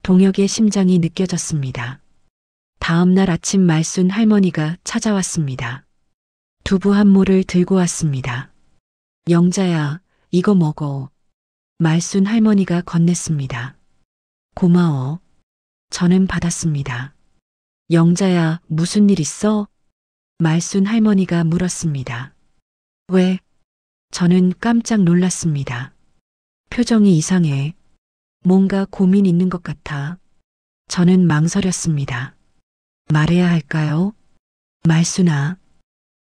동혁의 심장이 느껴졌습니다. 다음 날 아침 말순 할머니가 찾아왔습니다. 두부 한 모를 들고 왔습니다. 영자야, 이거 먹어. 말순 할머니가 건넸습니다. 고마워. 저는 받았습니다. 영자야, 무슨 일 있어? 말순 할머니가 물었습니다. 왜? 저는 깜짝 놀랐습니다. 표정이 이상해. 뭔가 고민 있는 것 같아. 저는 망설였습니다. 말해야 할까요? 말순아.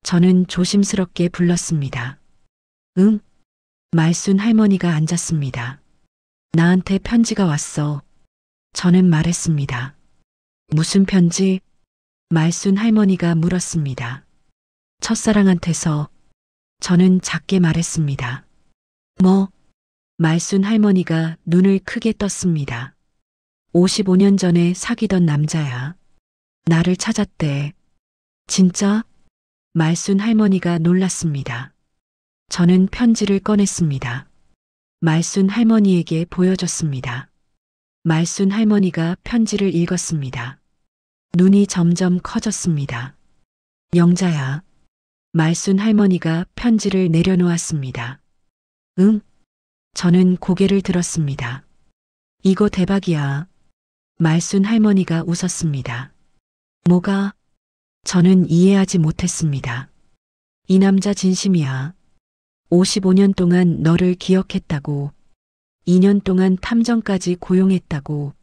저는 조심스럽게 불렀습니다. 응? 말순 할머니가 앉았습니다. 나한테 편지가 왔어. 저는 말했습니다. 무슨 편지? 말순 할머니가 물었습니다. 첫사랑한테서. 저는 작게 말했습니다. 뭐? 말순 할머니가 눈을 크게 떴습니다. 55년 전에 사귀던 남자야. 나를 찾았대. 진짜? 말순 할머니가 놀랐습니다. 저는 편지를 꺼냈습니다. 말순 할머니에게 보여줬습니다. 말순 할머니가 편지를 읽었습니다. 눈이 점점 커졌습니다. 영자야. 말순 할머니가 편지를 내려놓았습니다. 응? 저는 고개를 들었습니다. 이거 대박이야. 말순 할머니가 웃었습니다. 뭐가? 저는 이해하지 못했습니다. 이 남자 진심이야. 55년 동안 너를 기억했다고. 2년 동안 탐정까지 고용했다고.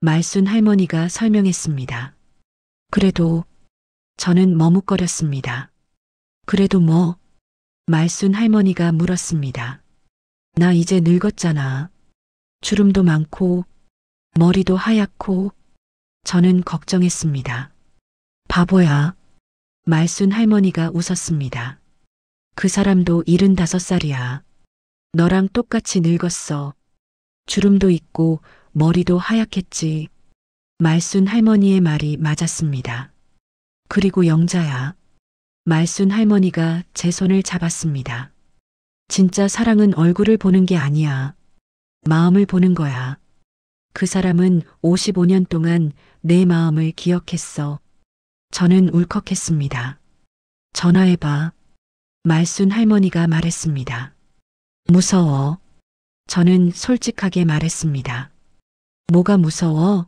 말순 할머니가 설명했습니다. 그래도 저는 머뭇거렸습니다. 그래도 뭐? 말순 할머니가 물었습니다. 나 이제 늙었잖아. 주름도 많고 머리도 하얗고. 저는 걱정했습니다. 바보야. 말순 할머니가 웃었습니다. 그 사람도 75살이야. 너랑 똑같이 늙었어. 주름도 있고 머리도 하얗겠지. 말순 할머니의 말이 맞았습니다. 그리고 영자야. 말순 할머니가 제 손을 잡았습니다. 진짜 사랑은 얼굴을 보는 게 아니야. 마음을 보는 거야. 그 사람은 55년 동안 내 마음을 기억했어. 저는 울컥했습니다. 전화해봐. 말순 할머니가 말했습니다. 무서워. 저는 솔직하게 말했습니다. 뭐가 무서워?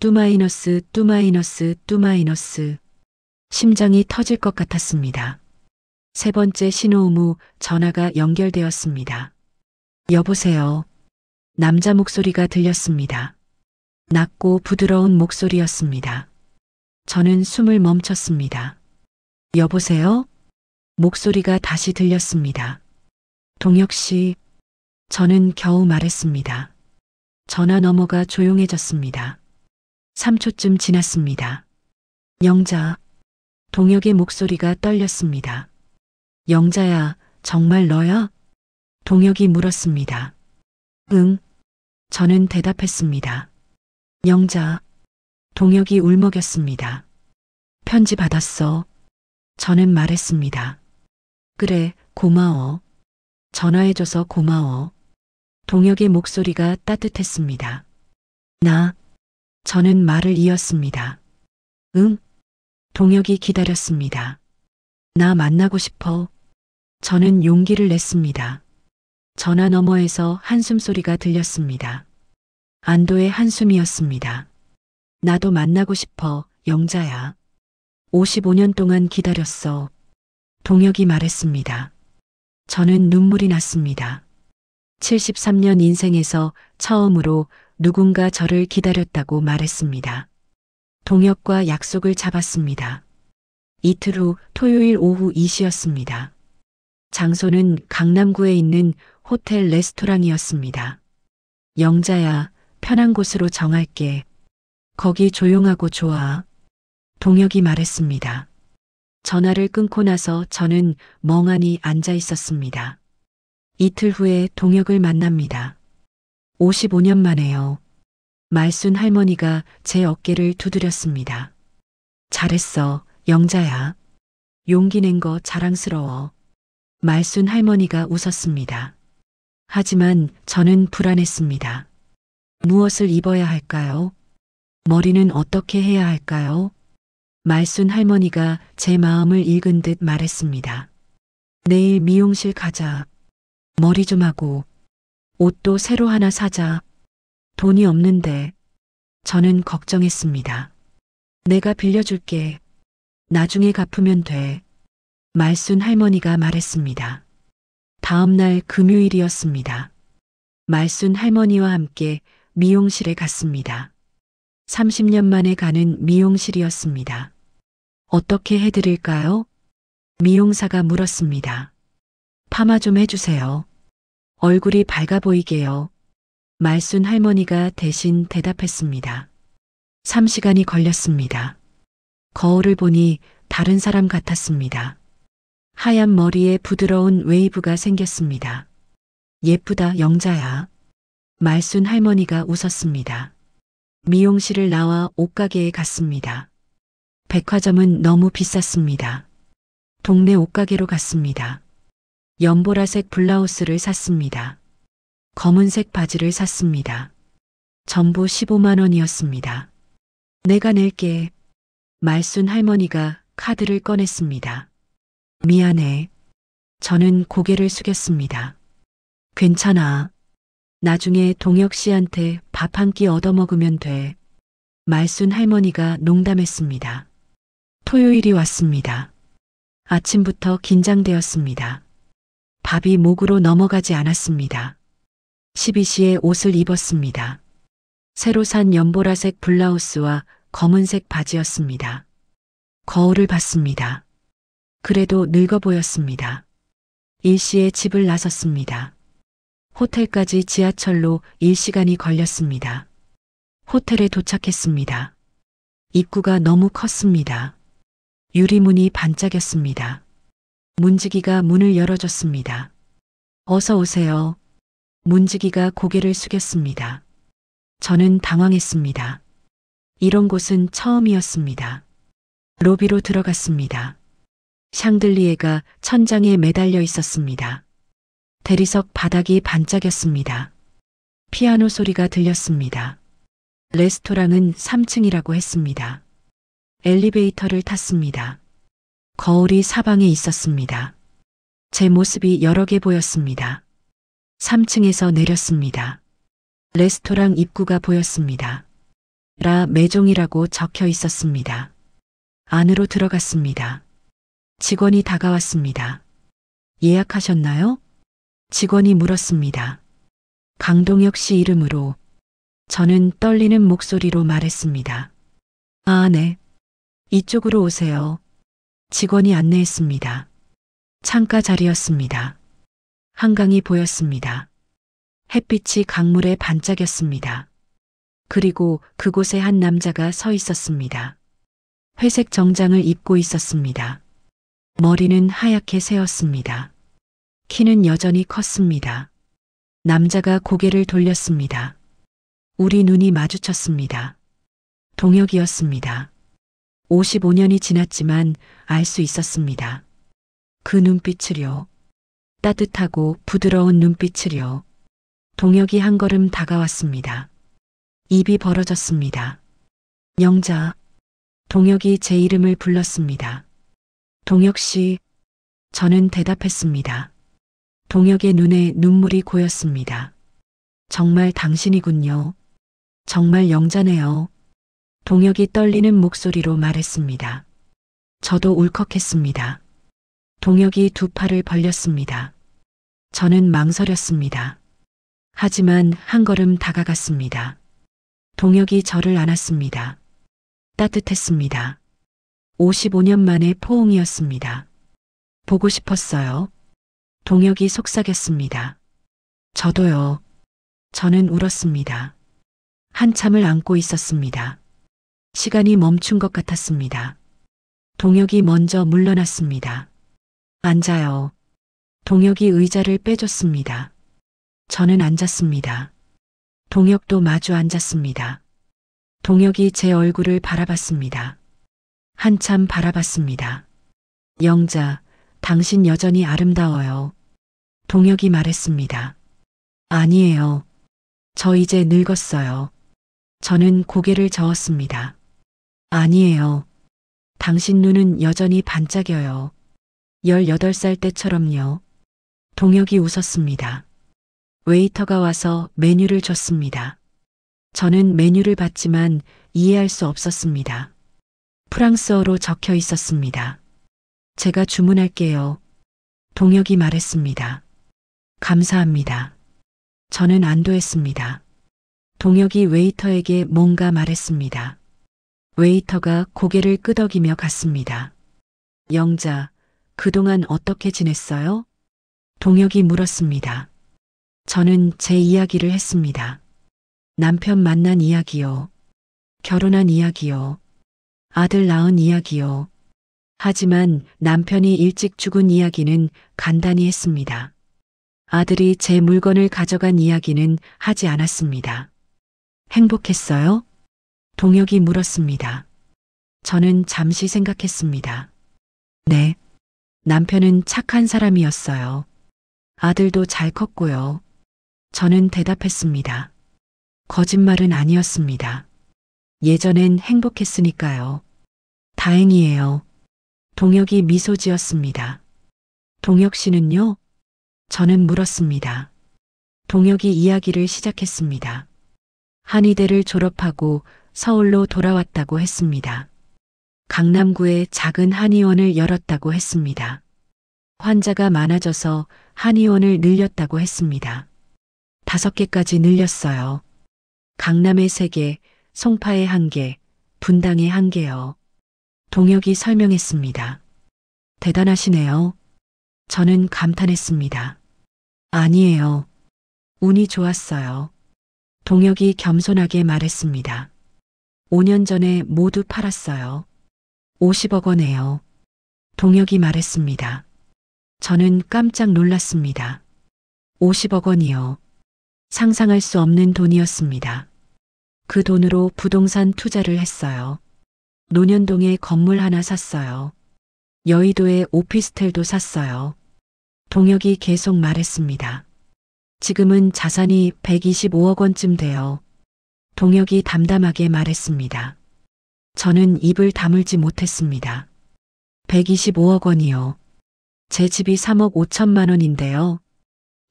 뚜마이너스 뚜마이너스 뚜마이너스. 심장이 터질 것 같았습니다. 세 번째 신호음 후 전화가 연결되었습니다. 여보세요. 남자 목소리가 들렸습니다. 낮고 부드러운 목소리였습니다. 저는 숨을 멈췄습니다. 여보세요? 목소리가 다시 들렸습니다. 동혁 씨. 저는 겨우 말했습니다. 전화 너머가 조용해졌습니다. 3초쯤 지났습니다. 영자. 동혁의 목소리가 떨렸습니다. 영자야, 정말 너야? 동혁이 물었습니다. 응. 저는 대답했습니다. 영자. 동혁이 울먹였습니다. 편지 받았어. 저는 말했습니다. 그래, 고마워. 전화해줘서 고마워. 동혁의 목소리가 따뜻했습니다. 저는 말을 이었습니다. 응? 동혁이 기다렸습니다. 나 만나고 싶어. 저는 용기를 냈습니다. 전화 너머에서 한숨 소리가 들렸습니다. 안도의 한숨이었습니다. 나도 만나고 싶어, 영자야. 55년 동안 기다렸어. 동혁이 말했습니다. 저는 눈물이 났습니다. 73년 인생에서 처음으로 누군가 저를 기다렸다고 말했습니다. 동혁과 약속을 잡았습니다. 이틀 후 토요일 오후 2시였습니다. 장소는 강남구에 있는 호텔 레스토랑이었습니다. 영자야, 편한 곳으로 정할게. 거기 조용하고 좋아. 동혁이 말했습니다. 전화를 끊고 나서 저는 멍하니 앉아 있었습니다. 이틀 후에 동혁을 만납니다. 55년 만에요. 말순 할머니가 제 어깨를 두드렸습니다. 잘했어, 영자야. 용기 낸 거 자랑스러워. 말순 할머니가 웃었습니다. 하지만 저는 불안했습니다. 무엇을 입어야 할까요? 머리는 어떻게 해야 할까요? 말순 할머니가 제 마음을 읽은 듯 말했습니다. 내일 미용실 가자. 머리 좀 하고 옷도 새로 하나 사자. 돈이 없는데. 저는 걱정했습니다. 내가 빌려줄게. 나중에 갚으면 돼. 말순 할머니가 말했습니다. 다음 날 금요일이었습니다. 말순 할머니와 함께 미용실에 갔습니다. 30년 만에 가는 미용실이었습니다. 어떻게 해드릴까요? 미용사가 물었습니다. 파마 좀 해주세요. 얼굴이 밝아 보이게요. 말순 할머니가 대신 대답했습니다. 3시간이 걸렸습니다. 거울을 보니 다른 사람 같았습니다. 하얀 머리에 부드러운 웨이브가 생겼습니다. 예쁘다, 영자야. 말순 할머니가 웃었습니다. 미용실을 나와 옷가게에 갔습니다. 백화점은 너무 비쌌습니다. 동네 옷가게로 갔습니다. 연보라색 블라우스를 샀습니다. 검은색 바지를 샀습니다. 전부 15만 원이었습니다. 내가 낼게. 말순 할머니가 카드를 꺼냈습니다. 미안해. 저는 고개를 숙였습니다. 괜찮아. 나중에 동혁 씨한테 밥 한 끼 얻어먹으면 돼. 말순 할머니가 농담했습니다. 토요일이 왔습니다. 아침부터 긴장되었습니다. 밥이 목으로 넘어가지 않았습니다. 12시에 옷을 입었습니다. 새로 산 연보라색 블라우스와 검은색 바지였습니다. 거울을 봤습니다. 그래도 늙어 보였습니다. 일시에 집을 나섰습니다. 호텔까지 지하철로 1시간이 걸렸습니다. 호텔에 도착했습니다. 입구가 너무 컸습니다. 유리문이 반짝였습니다. 문지기가 문을 열어줬습니다. 어서 오세요. 문지기가 고개를 숙였습니다. 저는 당황했습니다. 이런 곳은 처음이었습니다. 로비로 들어갔습니다. 샹들리에가 천장에 매달려 있었습니다. 대리석 바닥이 반짝였습니다. 피아노 소리가 들렸습니다. 레스토랑은 3층이라고 했습니다. 엘리베이터를 탔습니다. 거울이 사방에 있었습니다. 제 모습이 여러 개 보였습니다. 3층에서 내렸습니다. 레스토랑 입구가 보였습니다. 라 매종이라고 적혀 있었습니다. 안으로 들어갔습니다. 직원이 다가왔습니다. 예약하셨나요? 직원이 물었습니다. 강동혁 씨 이름으로. 저는 떨리는 목소리로 말했습니다. 아, 네. 이쪽으로 오세요. 직원이 안내했습니다. 창가 자리였습니다. 한강이 보였습니다. 햇빛이 강물에 반짝였습니다. 그리고 그곳에 한 남자가 서 있었습니다. 회색 정장을 입고 있었습니다. 머리는 하얗게 새었습니다. 키는 여전히 컸습니다. 남자가 고개를 돌렸습니다. 우리 눈이 마주쳤습니다. 동혁이었습니다. 55년이 지났지만 알 수 있었습니다. 그 눈빛을요. 따뜻하고 부드러운 눈빛을요. 동혁이 한 걸음 다가왔습니다. 입이 벌어졌습니다. 영자. 동혁이 제 이름을 불렀습니다. 동혁 씨. 저는 대답했습니다. 동혁의 눈에 눈물이 고였습니다. 정말 당신이군요. 정말 영자네요. 동혁이 떨리는 목소리로 말했습니다. 저도 울컥했습니다. 동혁이 두 팔을 벌렸습니다. 저는 망설였습니다. 하지만 한 걸음 다가갔습니다. 동혁이 저를 안았습니다. 따뜻했습니다. 55년 만에 포옹이었습니다. 보고 싶었어요. 동혁이 속삭였습니다. 저도요. 저는 울었습니다. 한참을 안고 있었습니다. 시간이 멈춘 것 같았습니다. 동혁이 먼저 물러났습니다. 앉아요. 동혁이 의자를 빼줬습니다. 저는 앉았습니다. 동혁도 마주 앉았습니다. 동혁이 제 얼굴을 바라봤습니다. 한참 바라봤습니다. 영자, 당신 여전히 아름다워요. 동혁이 말했습니다. 아니에요. 저 이제 늙었어요. 저는 고개를 저었습니다. 아니에요. 당신 눈은 여전히 반짝여요. 18살 때처럼요. 동혁이 웃었습니다. 웨이터가 와서 메뉴를 줬습니다. 저는 메뉴를 봤지만 이해할 수 없었습니다. 프랑스어로 적혀 있었습니다. 제가 주문할게요. 동혁이 말했습니다. 감사합니다. 저는 안도했습니다. 동혁이 웨이터에게 뭔가 말했습니다. 웨이터가 고개를 끄덕이며 갔습니다. 영자, 그동안 어떻게 지냈어요? 동혁이 물었습니다. 저는 제 이야기를 했습니다. 남편 만난 이야기요. 결혼한 이야기요. 아들 낳은 이야기요. 하지만 남편이 일찍 죽은 이야기는 간단히 했습니다. 아들이 제 물건을 가져간 이야기는 하지 않았습니다. 행복했어요? 동혁이 물었습니다. 저는 잠시 생각했습니다. 네. 남편은 착한 사람이었어요. 아들도 잘 컸고요. 저는 대답했습니다. 거짓말은 아니었습니다. 예전엔 행복했으니까요. 다행이에요. 동혁이 미소 지었습니다. 동혁 씨는요? 저는 물었습니다. 동혁이 이야기를 시작했습니다. 한의대를 졸업하고 서울로 돌아왔다고 했습니다. 강남구에 작은 한의원을 열었다고 했습니다. 환자가 많아져서 한의원을 늘렸다고 했습니다. 5개까지 늘렸어요. 강남에 3개, 송파에 1개, 분당에 1개요. 동혁이 설명했습니다. 대단하시네요. 저는 감탄했습니다. 아니에요. 운이 좋았어요. 동혁이 겸손하게 말했습니다. 5년 전에 모두 팔았어요. 50억 원에요. 동혁이 말했습니다. 저는 깜짝 놀랐습니다. 50억 원이요. 상상할 수 없는 돈이었습니다. 그 돈으로 부동산 투자를 했어요. 논현동에 건물 하나 샀어요. 여의도에 오피스텔도 샀어요. 동혁이 계속 말했습니다. 지금은 자산이 125억 원쯤 돼요. 동혁이 담담하게 말했습니다. 저는 입을 다물지 못했습니다. 125억 원이요. 제 집이 3억 5천만 원인데요.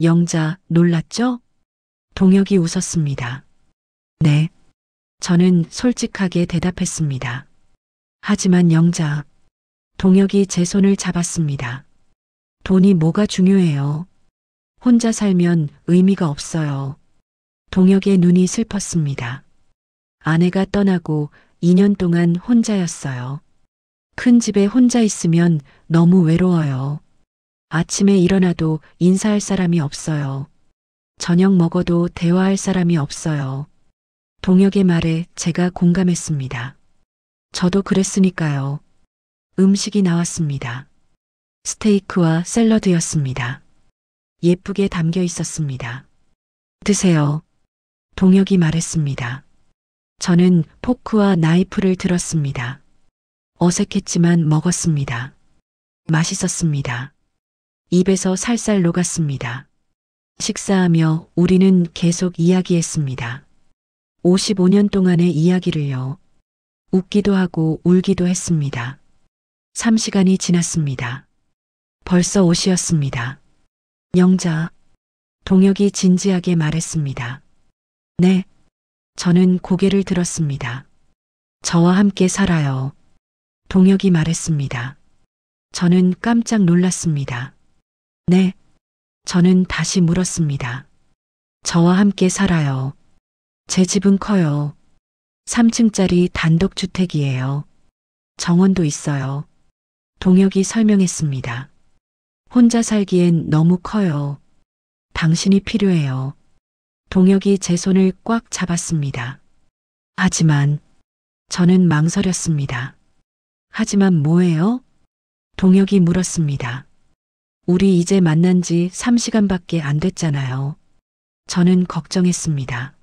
영자, 놀랐죠? 동혁이 웃었습니다. 네. 저는 솔직하게 대답했습니다. 하지만 영자, 동혁이 제 손을 잡았습니다. 돈이 뭐가 중요해요? 혼자 살면 의미가 없어요. 동혁의 눈이 슬펐습니다. 아내가 떠나고 2년 동안 혼자였어요. 큰 집에 혼자 있으면 너무 외로워요. 아침에 일어나도 인사할 사람이 없어요. 저녁 먹어도 대화할 사람이 없어요. 동혁의 말에 제가 공감했습니다. 저도 그랬으니까요. 음식이 나왔습니다. 스테이크와 샐러드였습니다. 예쁘게 담겨 있었습니다. 드세요. 동혁이 말했습니다. 저는 포크와 나이프를 들었습니다. 어색했지만 먹었습니다. 맛있었습니다. 입에서 살살 녹았습니다. 식사하며 우리는 계속 이야기했습니다. 55년 동안의 이야기를요. 웃기도 하고 울기도 했습니다. 3시간이 지났습니다. 벌써 옷이었습니다. 영자, 동혁이 진지하게 말했습니다. 네. 저는 고개를 들었습니다. 저와 함께 살아요. 동혁이 말했습니다. 저는 깜짝 놀랐습니다. 네. 저는 다시 물었습니다. 저와 함께 살아요. 제 집은 커요. 3층짜리 단독주택이에요. 정원도 있어요. 동혁이 설명했습니다. 혼자 살기엔 너무 커요. 당신이 필요해요. 동혁이 제 손을 꽉 잡았습니다. 하지만 저는 망설였습니다. 하지만 뭐예요? 동혁이 물었습니다. 우리 이제 만난 지 3시간밖에 안 됐잖아요. 저는 걱정했습니다.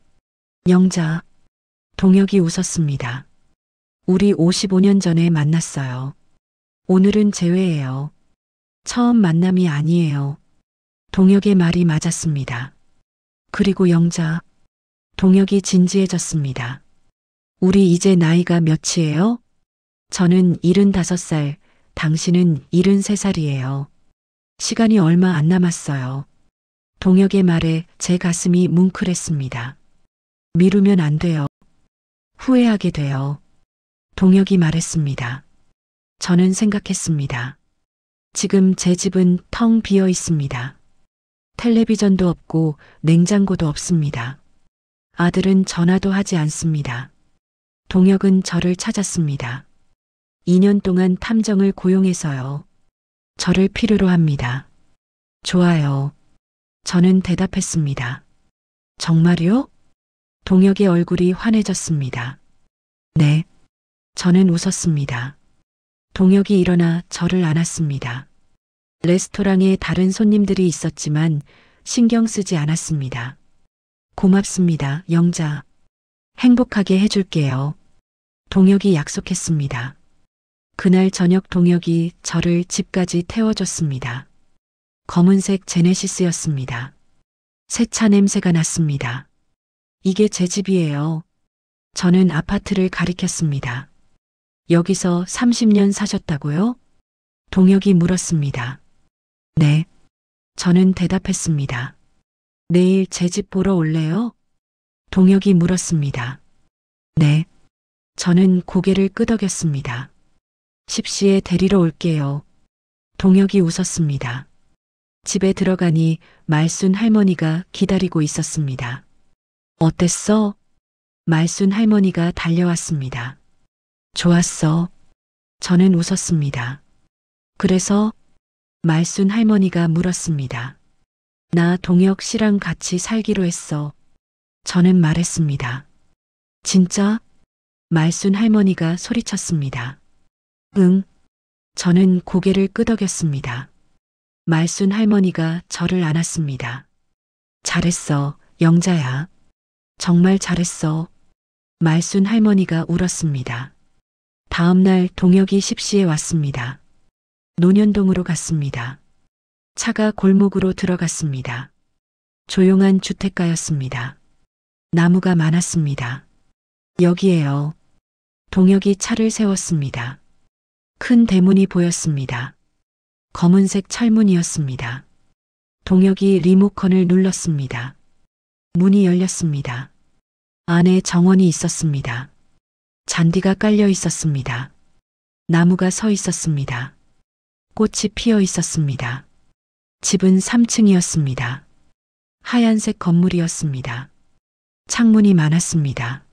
영자, 동혁이 웃었습니다. 우리 55년 전에 만났어요. 오늘은 재회예요. 처음 만남이 아니에요. 동혁의 말이 맞았습니다. 그리고 영자, 동혁이 진지해졌습니다. 우리 이제 나이가 몇이에요? 저는 75살, 당신은 73살이에요. 시간이 얼마 안 남았어요. 동혁의 말에 제 가슴이 뭉클했습니다. 미루면 안 돼요. 후회하게 돼요. 동혁이 말했습니다. 저는 생각했습니다. 지금 제 집은 텅 비어 있습니다. 텔레비전도 없고 냉장고도 없습니다. 아들은 전화도 하지 않습니다. 동혁은 저를 찾았습니다. 2년 동안 탐정을 고용해서요. 저를 필요로 합니다. 좋아요. 저는 대답했습니다. 정말요? 동혁의 얼굴이 환해졌습니다. 네. 저는 웃었습니다. 동혁이 일어나 저를 안았습니다. 레스토랑에 다른 손님들이 있었지만 신경 쓰지 않았습니다. 고맙습니다, 영자. 행복하게 해줄게요. 동혁이 약속했습니다. 그날 저녁 동혁이 저를 집까지 태워줬습니다. 검은색 제네시스였습니다. 새 차 냄새가 났습니다. 이게 제 집이에요. 저는 아파트를 가리켰습니다. 여기서 30년 사셨다고요? 동혁이 물었습니다. 네. 저는 대답했습니다. 내일 제 집 보러 올래요? 동혁이 물었습니다. 네. 저는 고개를 끄덕였습니다. 10시에 데리러 올게요. 동혁이 웃었습니다. 집에 들어가니 말순 할머니가 기다리고 있었습니다. 어땠어? 말순 할머니가 달려왔습니다. 좋았어. 저는 웃었습니다. 그래서? 말순 할머니가 물었습니다. 나 동혁 씨랑 같이 살기로 했어. 저는 말했습니다. 진짜? 말순 할머니가 소리쳤습니다. 응. 저는 고개를 끄덕였습니다. 말순 할머니가 저를 안았습니다. 잘했어, 영자야. 정말 잘했어. 말순 할머니가 울었습니다. 다음 날 동혁이 10시에 왔습니다. 논현동으로 갔습니다. 차가 골목으로 들어갔습니다. 조용한 주택가였습니다. 나무가 많았습니다. 여기에요. 동혁이 차를 세웠습니다. 큰 대문이 보였습니다. 검은색 철문이었습니다. 동혁이 리모컨을 눌렀습니다. 문이 열렸습니다. 안에 정원이 있었습니다. 잔디가 깔려 있었습니다. 나무가 서 있었습니다. 꽃이 피어 있었습니다. 집은 3층이었습니다. 하얀색 건물이었습니다. 창문이 많았습니다.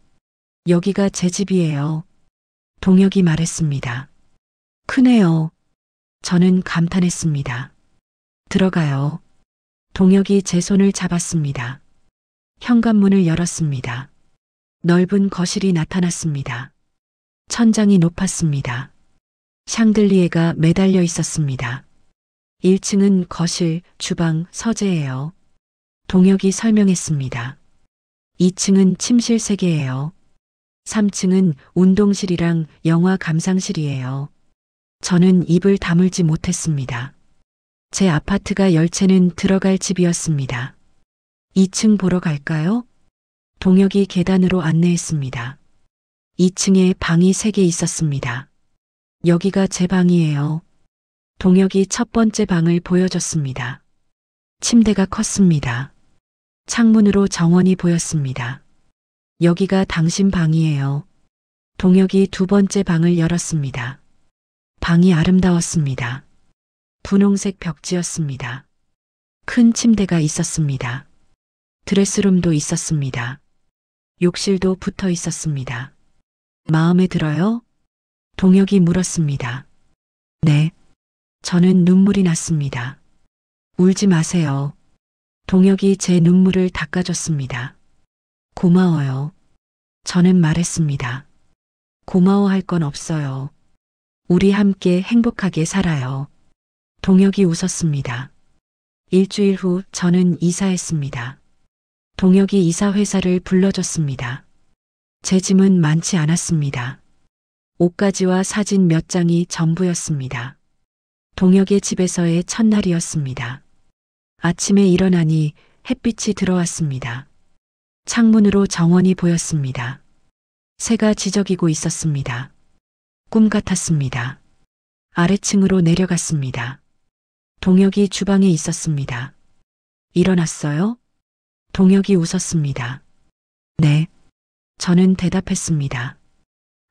여기가 제 집이에요. 동혁이 말했습니다. 크네요. 저는 감탄했습니다. 들어가요. 동혁이 제 손을 잡았습니다. 현관문을 열었습니다. 넓은 거실이 나타났습니다. 천장이 높았습니다. 샹들리에가 매달려 있었습니다. 1층은 거실, 주방, 서재예요. 동혁이 설명했습니다. 2층은 침실 3개예요. 3층은 운동실이랑 영화 감상실이에요. 저는 입을 다물지 못했습니다. 제 아파트가 열채는 들어갈 집이었습니다. 2층 보러 갈까요? 동혁이 계단으로 안내했습니다. 2층에 방이 3개 있었습니다. 여기가 제 방이에요. 동혁이 첫 번째 방을 보여줬습니다. 침대가 컸습니다. 창문으로 정원이 보였습니다. 여기가 당신 방이에요. 동혁이 두 번째 방을 열었습니다. 방이 아름다웠습니다. 분홍색 벽지였습니다. 큰 침대가 있었습니다. 드레스룸도 있었습니다. 욕실도 붙어 있었습니다. 마음에 들어요? 동혁이 물었습니다. 네. 저는 눈물이 났습니다. 울지 마세요. 동혁이 제 눈물을 닦아줬습니다. 고마워요. 저는 말했습니다. 고마워할 건 없어요. 우리 함께 행복하게 살아요. 동혁이 웃었습니다. 일주일 후 저는 이사했습니다. 동혁이 이사회사를 불러줬습니다. 제 짐은 많지 않았습니다. 옷가지와 사진 몇 장이 전부였습니다. 동혁의 집에서의 첫날이었습니다. 아침에 일어나니 햇빛이 들어왔습니다. 창문으로 정원이 보였습니다. 새가 지저귀고 있었습니다. 꿈 같았습니다. 아래층으로 내려갔습니다. 동혁이 주방에 있었습니다. 일어났어요? 동혁이 웃었습니다. 네. 저는 대답했습니다.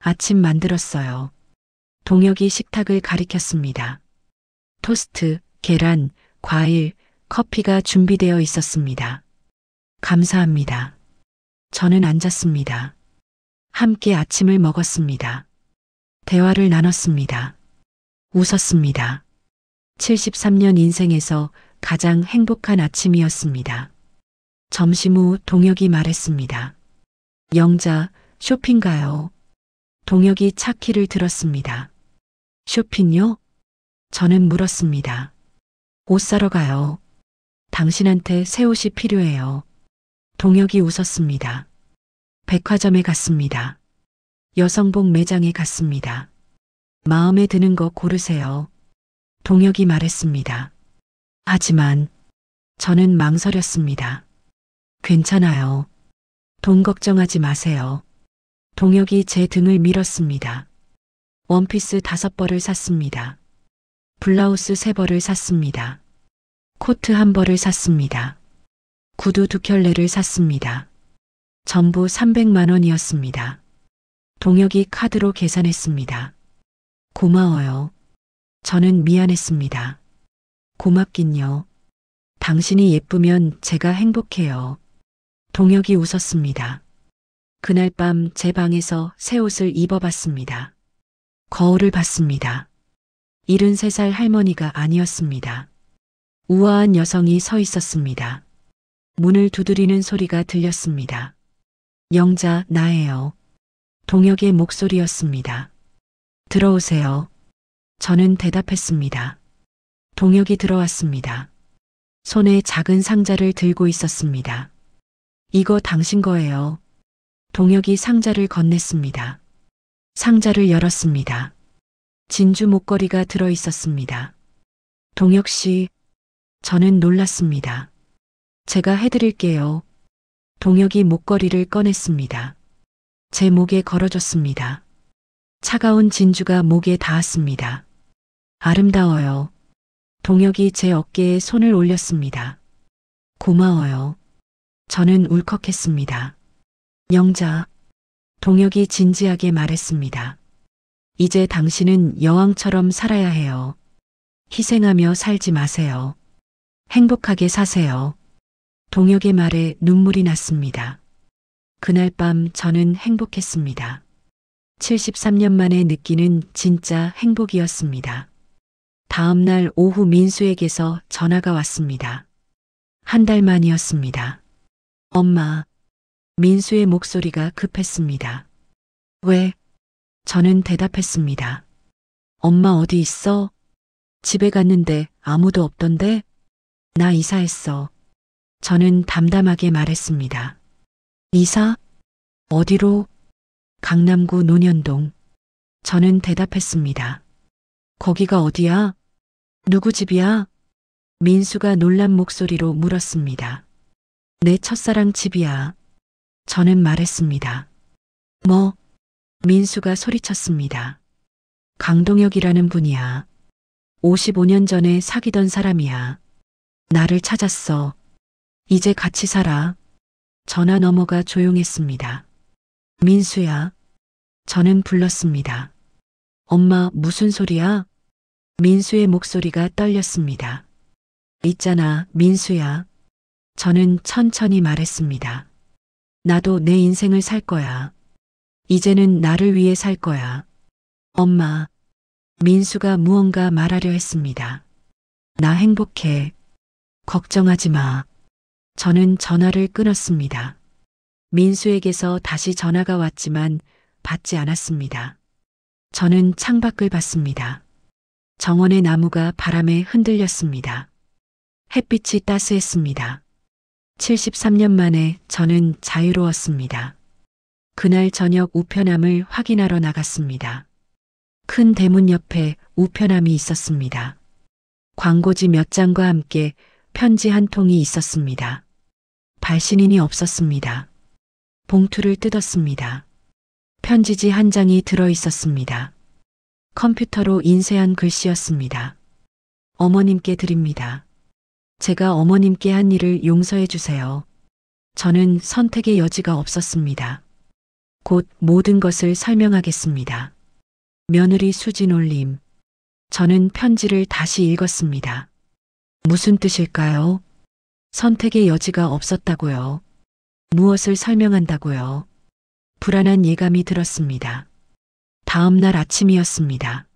아침 만들었어요. 동혁이 식탁을 가리켰습니다. 토스트, 계란, 과일, 커피가 준비되어 있었습니다. 감사합니다. 저는 앉았습니다. 함께 아침을 먹었습니다. 대화를 나눴습니다. 웃었습니다. 73년 인생에서 가장 행복한 아침이었습니다. 점심 후 동혁이 말했습니다. 영자, 쇼핑 가요. 동혁이 차 키를 들었습니다. 쇼핑요? 저는 물었습니다. 옷 사러 가요. 당신한테 새 옷이 필요해요. 동혁이 웃었습니다. 백화점에 갔습니다. 여성복 매장에 갔습니다. 마음에 드는 거 고르세요. 동혁이 말했습니다. 하지만 저는 망설였습니다. 괜찮아요. 돈 걱정하지 마세요. 동혁이 제 등을 밀었습니다. 원피스 5벌을 샀습니다. 블라우스 3벌을 샀습니다. 코트 한 벌을 샀습니다. 구두 2켤레를 샀습니다. 전부 300만 원이었습니다. 동혁이 카드로 계산했습니다. 고마워요. 저는 미안했습니다. 고맙긴요. 당신이 예쁘면 제가 행복해요. 동혁이 웃었습니다. 그날 밤 제 방에서 새 옷을 입어봤습니다. 거울을 봤습니다. 73살 할머니가 아니었습니다. 우아한 여성이 서 있었습니다. 문을 두드리는 소리가 들렸습니다. 영자, 나예요. 동혁의 목소리였습니다. 들어오세요. 저는 대답했습니다. 동혁이 들어왔습니다. 손에 작은 상자를 들고 있었습니다. 이거 당신 거예요. 동혁이 상자를 건넸습니다. 상자를 열었습니다. 진주 목걸이가 들어 있었습니다. 동혁 씨, 저는 놀랐습니다. 제가 해드릴게요. 동혁이 목걸이를 꺼냈습니다. 제 목에 걸어줬습니다. 차가운 진주가 목에 닿았습니다. 아름다워요. 동혁이 제 어깨에 손을 올렸습니다. 고마워요. 저는 울컥했습니다. 영자, 동혁이 진지하게 말했습니다. 이제 당신은 여왕처럼 살아야 해요. 희생하며 살지 마세요. 행복하게 사세요. 동혁의 말에 눈물이 났습니다. 그날 밤 저는 행복했습니다. 73년 만에 느끼는 진짜 행복이었습니다. 다음 날 오후 민수에게서 전화가 왔습니다. 한 달 만이었습니다. 엄마, 민수의 목소리가 급했습니다. 왜? 저는 대답했습니다. 엄마 어디 있어? 집에 갔는데 아무도 없던데? 나 이사했어. 저는 담담하게 말했습니다. 이사? 어디로? 강남구 논현동. 저는 대답했습니다. 거기가 어디야? 누구 집이야? 민수가 놀란 목소리로 물었습니다. 내 첫사랑 집이야. 저는 말했습니다. 뭐? 민수가 소리쳤습니다. 강동혁이라는 분이야. 55년 전에 사귀던 사람이야. 나를 찾았어. 이제 같이 살아. 전화 너머가 조용했습니다. 민수야. 저는 불렀습니다. 엄마, 무슨 소리야? 민수의 목소리가 떨렸습니다. 있잖아, 민수야. 저는 천천히 말했습니다. 나도 내 인생을 살 거야. 이제는 나를 위해 살 거야. 엄마. 민수가 무언가 말하려 했습니다. 나 행복해. 걱정하지 마. 저는 전화를 끊었습니다. 민수에게서 다시 전화가 왔지만 받지 않았습니다. 저는 창밖을 봤습니다. 정원의 나무가 바람에 흔들렸습니다. 햇빛이 따스했습니다. 73년 만에 저는 자유로웠습니다. 그날 저녁 우편함을 확인하러 나갔습니다. 큰 대문 옆에 우편함이 있었습니다. 광고지 몇 장과 함께 편지 한 통이 있었습니다. 발신인이 없었습니다. 봉투를 뜯었습니다. 편지지 한 장이 들어 있었습니다. 컴퓨터로 인쇄한 글씨였습니다. 어머님께 드립니다. 제가 어머님께 한 일을 용서해 주세요. 저는 선택의 여지가 없었습니다. 곧 모든 것을 설명하겠습니다. 며느리 수진 올림. 저는 편지를 다시 읽었습니다. 무슨 뜻일까요? 선택의 여지가 없었다고요. 무엇을 설명한다고요? 불안한 예감이 들었습니다. 다음 날 아침이었습니다.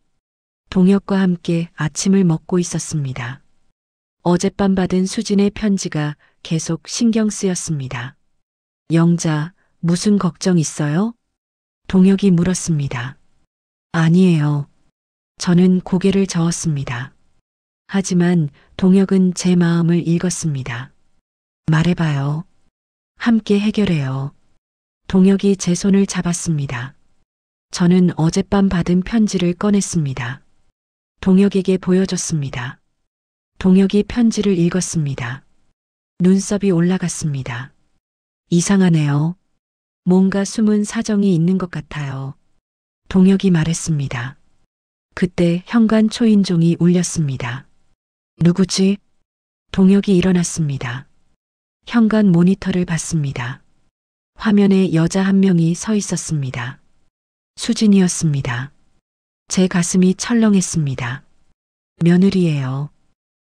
동혁과 함께 아침을 먹고 있었습니다. 어젯밤 받은 수진의 편지가 계속 신경 쓰였습니다. 영자, 무슨 걱정 있어요? 동혁이 물었습니다. 아니에요. 저는 고개를 저었습니다. 하지만 동혁은 제 마음을 읽었습니다. 말해봐요. 함께 해결해요. 동혁이 제 손을 잡았습니다. 저는 어젯밤 받은 편지를 꺼냈습니다. 동혁에게 보여줬습니다. 동혁이 편지를 읽었습니다. 눈썹이 올라갔습니다. 이상하네요. 뭔가 숨은 사정이 있는 것 같아요. 동혁이 말했습니다. 그때 현관 초인종이 울렸습니다. 누구지? 동혁이 일어났습니다. 현관 모니터를 봤습니다. 화면에 여자 한 명이 서 있었습니다. 수진이었습니다. 제 가슴이 철렁했습니다. 며느리예요.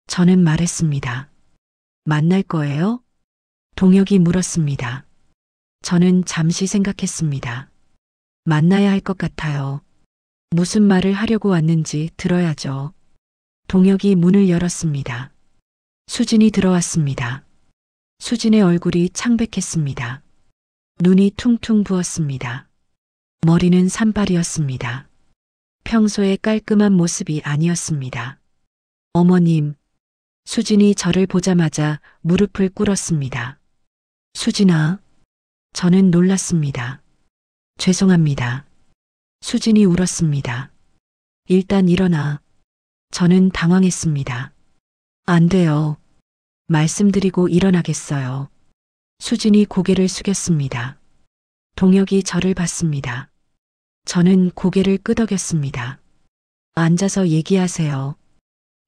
저는 말했습니다. 만날 거예요? 동혁이 물었습니다. 저는 잠시 생각했습니다. 만나야 할 것 같아요. 무슨 말을 하려고 왔는지 들어야죠. 동혁이 문을 열었습니다. 수진이 들어왔습니다. 수진의 얼굴이 창백했습니다. 눈이 퉁퉁 부었습니다. 머리는 산발이었습니다. 평소의 깔끔한 모습이 아니었습니다. 어머님, 수진이 저를 보자마자 무릎을 꿇었습니다. 수진아, 저는 놀랐습니다. 죄송합니다. 수진이 울었습니다. 일단 일어나. 저는 당황했습니다. 안 돼요. 말씀드리고 일어나겠어요. 수진이 고개를 숙였습니다. 동혁이 저를 봤습니다. 저는 고개를 끄덕였습니다. 앉아서 얘기하세요.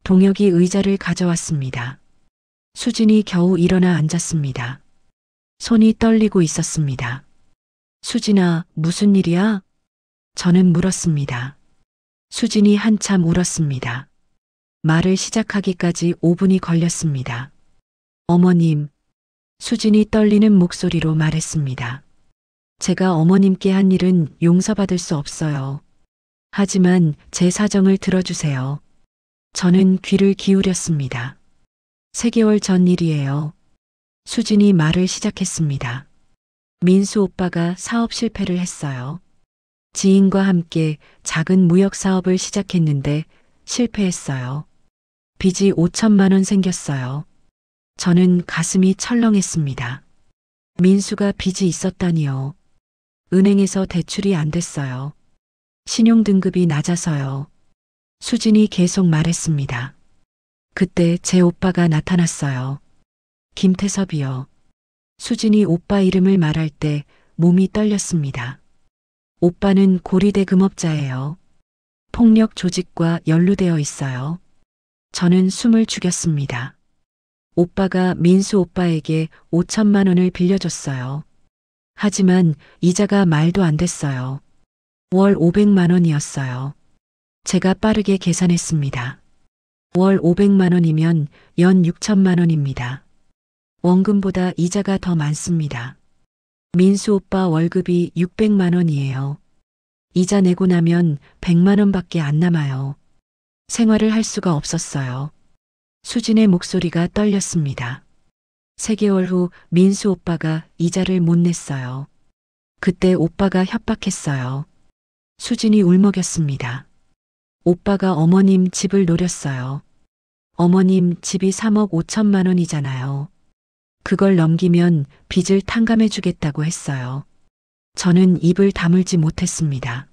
동혁이 의자를 가져왔습니다. 수진이 겨우 일어나 앉았습니다. 손이 떨리고 있었습니다. 수진아, 무슨 일이야? 저는 물었습니다. 수진이 한참 울었습니다. 말을 시작하기까지 5분이 걸렸습니다. 어머님, 수진이 떨리는 목소리로 말했습니다. 제가 어머님께 한 일은 용서받을 수 없어요. 하지만 제 사정을 들어주세요. 저는 귀를 기울였습니다. 3개월 전 일이에요. 수진이 말을 시작했습니다. 민수 오빠가 사업 실패를 했어요. 지인과 함께 작은 무역 사업을 시작했는데 실패했어요. 빚이 5천만 원 생겼어요. 저는 가슴이 철렁했습니다. 민수가 빚이 있었다니요. 은행에서 대출이 안 됐어요. 신용등급이 낮아서요. 수진이 계속 말했습니다. 그때 제 오빠가 나타났어요. 김태섭이요. 수진이 오빠 이름을 말할 때 몸이 떨렸습니다. 오빠는 고리대 금업자예요. 폭력 조직과 연루되어 있어요. 저는 숨을 죽였습니다. 오빠가 민수 오빠에게 5천만 원을 빌려줬어요. 하지만 이자가 말도 안 됐어요. 월 500만 원이었어요. 제가 빠르게 계산했습니다. 월 500만 원이면 연 6천만 원입니다. 원금보다 이자가 더 많습니다. 민수 오빠 월급이 600만 원이에요. 이자 내고 나면 100만 원밖에 안 남아요. 생활을 할 수가 없었어요. 수진의 목소리가 떨렸습니다. 3개월 후 민수 오빠가 이자를 못 냈어요. 그때 오빠가 협박했어요. 수진이 울먹였습니다. 오빠가 어머님 집을 노렸어요. 어머님 집이 3억 5천만 원이잖아요. 그걸 넘기면 빚을 탕감해 주겠다고 했어요. 저는 입을 다물지 못했습니다.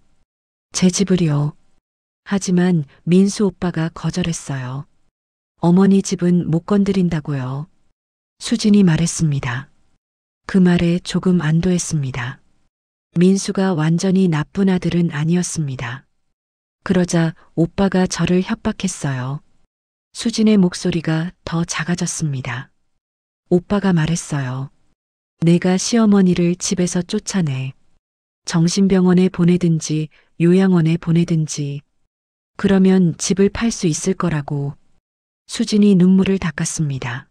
제 집을요. 하지만 민수 오빠가 거절했어요. 어머니 집은 못 건드린다고요. 수진이 말했습니다. 그 말에 조금 안도했습니다. 민수가 완전히 나쁜 아들은 아니었습니다. 그러자 오빠가 저를 협박했어요. 수진의 목소리가 더 작아졌습니다. 오빠가 말했어요. 내가 시어머니를 집에서 쫓아내. 정신병원에 보내든지 요양원에 보내든지. 그러면 집을 팔 수 있을 거라고. 수진이 눈물을 닦았습니다.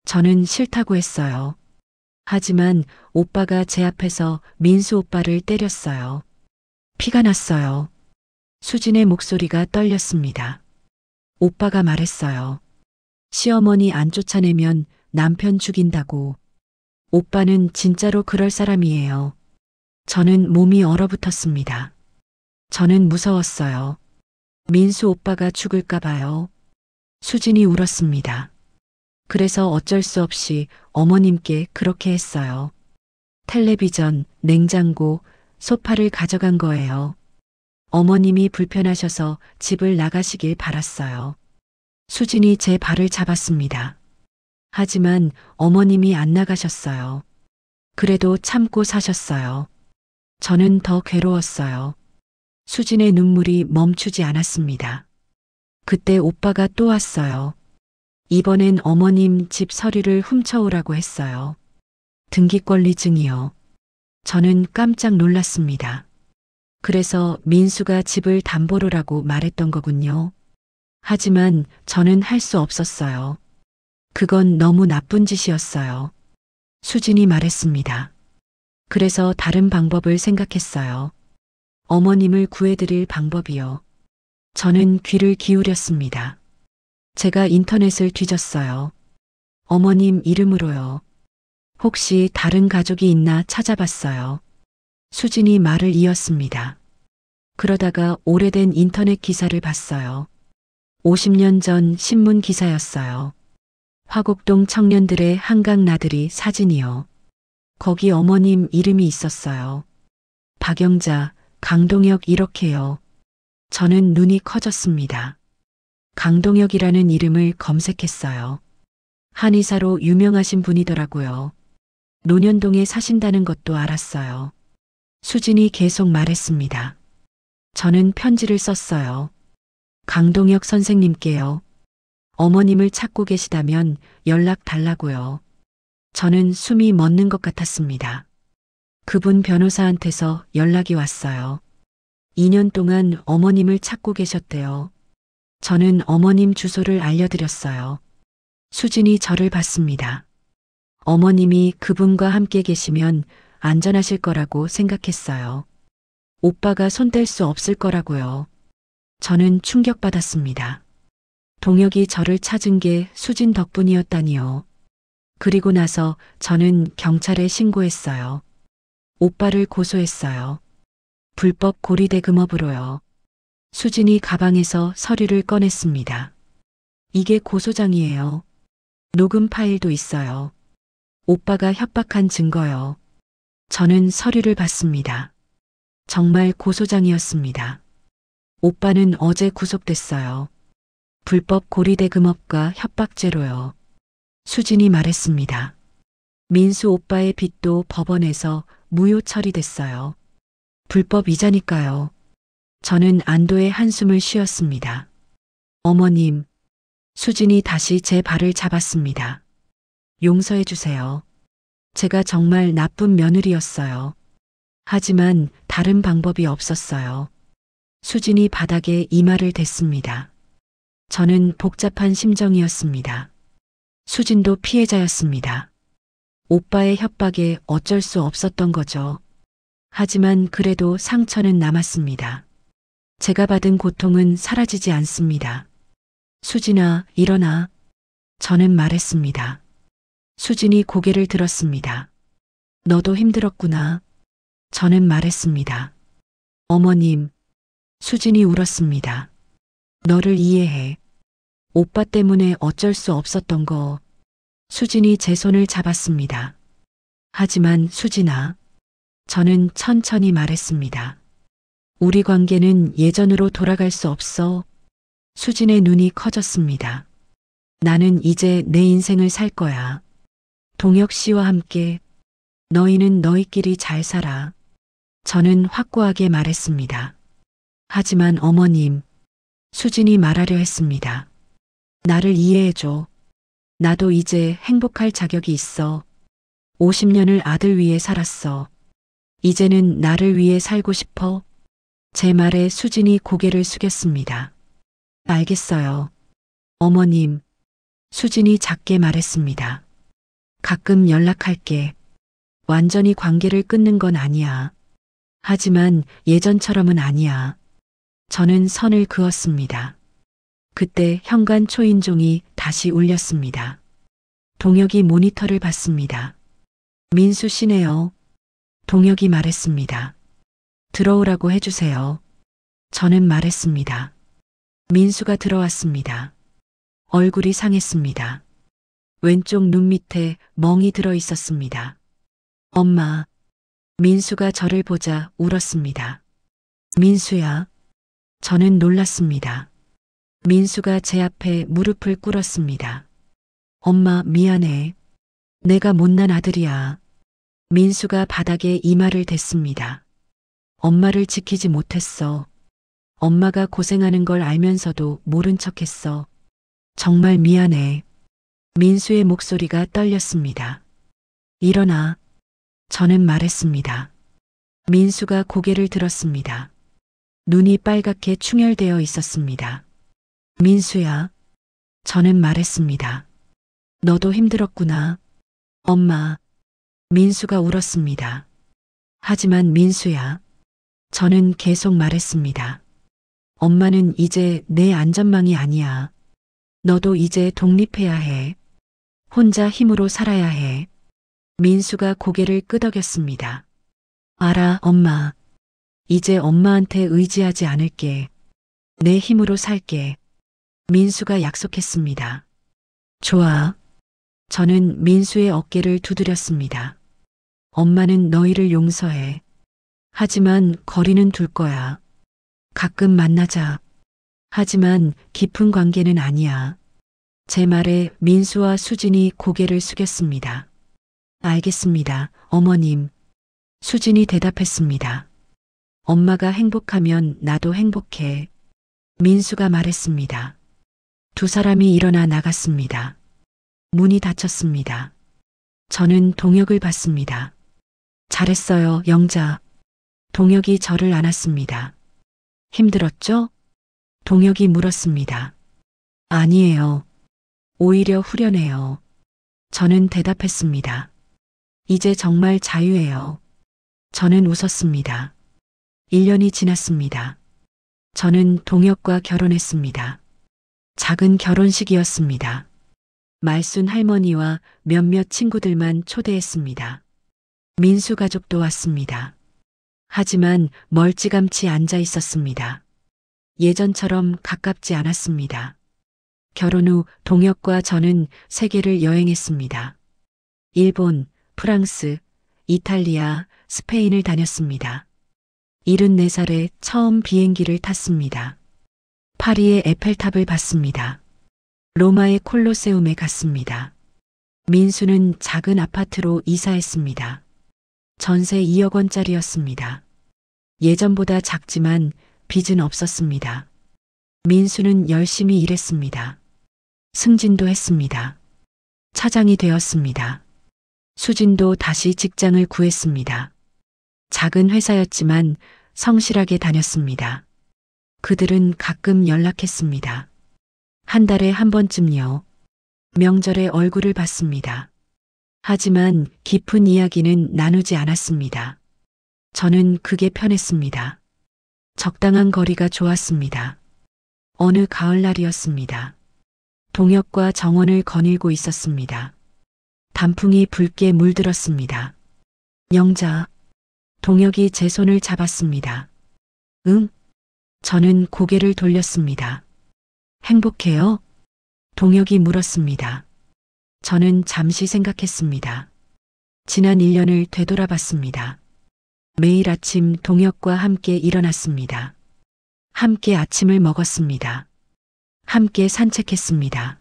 저는 싫다고 했어요. 하지만 오빠가 제 앞에서 민수 오빠를 때렸어요. 피가 났어요. 수진의 목소리가 떨렸습니다. 오빠가 말했어요. 시어머니 안 쫓아내면 남편 죽인다고. 오빠는 진짜로 그럴 사람이에요. 저는 몸이 얼어붙었습니다. 저는 무서웠어요. 민수 오빠가 죽을까 봐요. 수진이 울었습니다. 그래서 어쩔 수 없이 어머님께 그렇게 했어요. 텔레비전, 냉장고, 소파를 가져간 거예요. 어머님이 불편하셔서 집을 나가시길 바랐어요. 수진이 제 발을 잡았습니다. 하지만 어머님이 안 나가셨어요. 그래도 참고 사셨어요. 저는 더 괴로웠어요. 수진의 눈물이 멈추지 않았습니다. 그때 오빠가 또 왔어요. 이번엔 어머님 집 서류를 훔쳐오라고 했어요. 등기권리증이요. 저는 깜짝 놀랐습니다. 그래서 민수가 집을 담보로라고 말했던 거군요. 하지만 저는 할 수 없었어요. 그건 너무 나쁜 짓이었어요. 수진이 말했습니다. 그래서 다른 방법을 생각했어요. 어머님을 구해드릴 방법이요. 저는 귀를 기울였습니다. 제가 인터넷을 뒤졌어요. 어머님 이름으로요. 혹시 다른 가족이 있나 찾아봤어요. 수진이 말을 이었습니다. 그러다가 오래된 인터넷 기사를 봤어요. 50년 전 신문 기사였어요. 화곡동 청년들의 한강 나들이 사진이요. 거기 어머님 이름이 있었어요. 박영자, 강동혁 이렇게요. 저는 눈이 커졌습니다. 강동혁이라는 이름을 검색했어요. 한의사로 유명하신 분이더라고요. 논현동에 사신다는 것도 알았어요. 수진이 계속 말했습니다. 저는 편지를 썼어요. 강동혁 선생님께요. 어머님을 찾고 계시다면 연락 달라고요. 저는 숨이 멎는 것 같았습니다. 그분 변호사한테서 연락이 왔어요. 2년 동안 어머님을 찾고 계셨대요. 저는 어머님 주소를 알려드렸어요. 수진이 저를 봤습니다. 어머님이 그분과 함께 계시면 안전하실 거라고 생각했어요. 오빠가 손댈 수 없을 거라고요. 저는 충격받았습니다. 동혁이 저를 찾은 게 수진 덕분이었다니요. 그리고 나서 저는 경찰에 신고했어요. 오빠를 고소했어요. 불법 고리대금업으로요. 수진이 가방에서 서류를 꺼냈습니다. 이게 고소장이에요. 녹음 파일도 있어요. 오빠가 협박한 증거요. 저는 서류를 봤습니다. 정말 고소장이었습니다. 오빠는 어제 구속됐어요. 불법 고리대금업과 협박죄로요. 수진이 말했습니다. 민수 오빠의 빚도 법원에서 무효 처리됐어요. 불법 이자니까요. 저는 안도의 한숨을 쉬었습니다. 어머님, 수진이 다시 제 발을 잡았습니다. 용서해 주세요. 제가 정말 나쁜 며느리였어요. 하지만 다른 방법이 없었어요. 수진이 바닥에 이마를 댔습니다. 저는 복잡한 심정이었습니다. 수진도 피해자였습니다. 오빠의 협박에 어쩔 수 없었던 거죠. 하지만 그래도 상처는 남았습니다. 제가 받은 고통은 사라지지 않습니다. 수진아, 일어나. 저는 말했습니다. 수진이 고개를 들었습니다. 너도 힘들었구나. 저는 말했습니다. 어머님, 수진이 울었습니다. 너를 이해해. 오빠 때문에 어쩔 수 없었던 거. 수진이 제 손을 잡았습니다. 하지만 수진아, 저는 천천히 말했습니다. 우리 관계는 예전으로 돌아갈 수 없어. 수진의 눈이 커졌습니다. 나는 이제 내 인생을 살 거야. 동혁 씨와 함께. 너희는 너희끼리 잘 살아. 저는 확고하게 말했습니다. 하지만 어머님, 수진이 말하려 했습니다. 나를 이해해줘. 나도 이제 행복할 자격이 있어. 50년을 아들 위해 살았어. 이제는 나를 위해 살고 싶어. 제 말에 수진이 고개를 숙였습니다. 알겠어요. 어머님, 수진이 작게 말했습니다. 가끔 연락할게. 완전히 관계를 끊는 건 아니야. 하지만 예전처럼은 아니야. 저는 선을 그었습니다. 그때 현관 초인종이 다시 울렸습니다. 동혁이 모니터를 봤습니다. 민수 씨네요. 동혁이 말했습니다. 들어오라고 해주세요. 저는 말했습니다. 민수가 들어왔습니다. 얼굴이 상했습니다. 왼쪽 눈 밑에 멍이 들어 있었습니다. 엄마. 민수가 저를 보자 울었습니다. 민수야. 저는 놀랐습니다. 민수가 제 앞에 무릎을 꿇었습니다. 엄마 미안해. 내가 못난 아들이야. 민수가 바닥에 이마를 댔습니다. 엄마를 지키지 못했어. 엄마가 고생하는 걸 알면서도 모른 척했어. 정말 미안해. 민수의 목소리가 떨렸습니다. 일어나. 저는 말했습니다. 민수가 고개를 들었습니다. 눈이 빨갛게 충혈되어 있었습니다. 민수야. 저는 말했습니다. 너도 힘들었구나. 엄마. 민수가 울었습니다. 하지만 민수야. 저는 계속 말했습니다. 엄마는 이제 내 안전망이 아니야. 너도 이제 독립해야 해. 혼자 힘으로 살아야 해. 민수가 고개를 끄덕였습니다. 알아, 엄마. 이제 엄마한테 의지하지 않을게. 내 힘으로 살게. 민수가 약속했습니다. 좋아. 저는 민수의 어깨를 두드렸습니다. 엄마는 너희를 용서해. 하지만 거리는 둘 거야. 가끔 만나자. 하지만 깊은 관계는 아니야. 제 말에 민수와 수진이 고개를 숙였습니다. 알겠습니다, 어머님. 수진이 대답했습니다. 엄마가 행복하면 나도 행복해. 민수가 말했습니다. 두 사람이 일어나 나갔습니다. 문이 닫혔습니다. 저는 동혁을 봤습니다. 잘했어요, 영자. 동혁이 저를 안았습니다. 힘들었죠? 동혁이 물었습니다. 아니에요. 오히려 후련해요. 저는 대답했습니다. 이제 정말 자유해요. 저는 웃었습니다. 1년이 지났습니다. 저는 동혁과 결혼했습니다. 작은 결혼식이었습니다. 말순 할머니와 몇몇 친구들만 초대했습니다. 민수 가족도 왔습니다. 하지만 멀찌감치 앉아 있었습니다. 예전처럼 가깝지 않았습니다. 결혼 후 동혁과 저는 세계를 여행했습니다. 일본, 프랑스, 이탈리아, 스페인을 다녔습니다. 74살에 처음 비행기를 탔습니다. 파리의 에펠탑을 봤습니다. 로마의 콜로세움에 갔습니다. 민수는 작은 아파트로 이사했습니다. 전세 2억 원짜리였습니다. 예전보다 작지만 빚은 없었습니다. 민수는 열심히 일했습니다. 승진도 했습니다. 차장이 되었습니다. 수진도 다시 직장을 구했습니다. 작은 회사였지만 성실하게 다녔습니다. 그들은 가끔 연락했습니다. 한 달에 한 번쯤요. 명절에 얼굴을 봤습니다. 하지만 깊은 이야기는 나누지 않았습니다. 저는 그게 편했습니다. 적당한 거리가 좋았습니다. 어느 가을날이었습니다. 동혁과 정원을 거닐고 있었습니다. 단풍이 붉게 물들었습니다. 영자. 동혁이 제 손을 잡았습니다. 응? 저는 고개를 돌렸습니다. 행복해요? 동혁이 물었습니다. 저는 잠시 생각했습니다. 지난 1년을 되돌아봤습니다. 매일 아침 동혁과 함께 일어났습니다. 함께 아침을 먹었습니다. 함께 산책했습니다.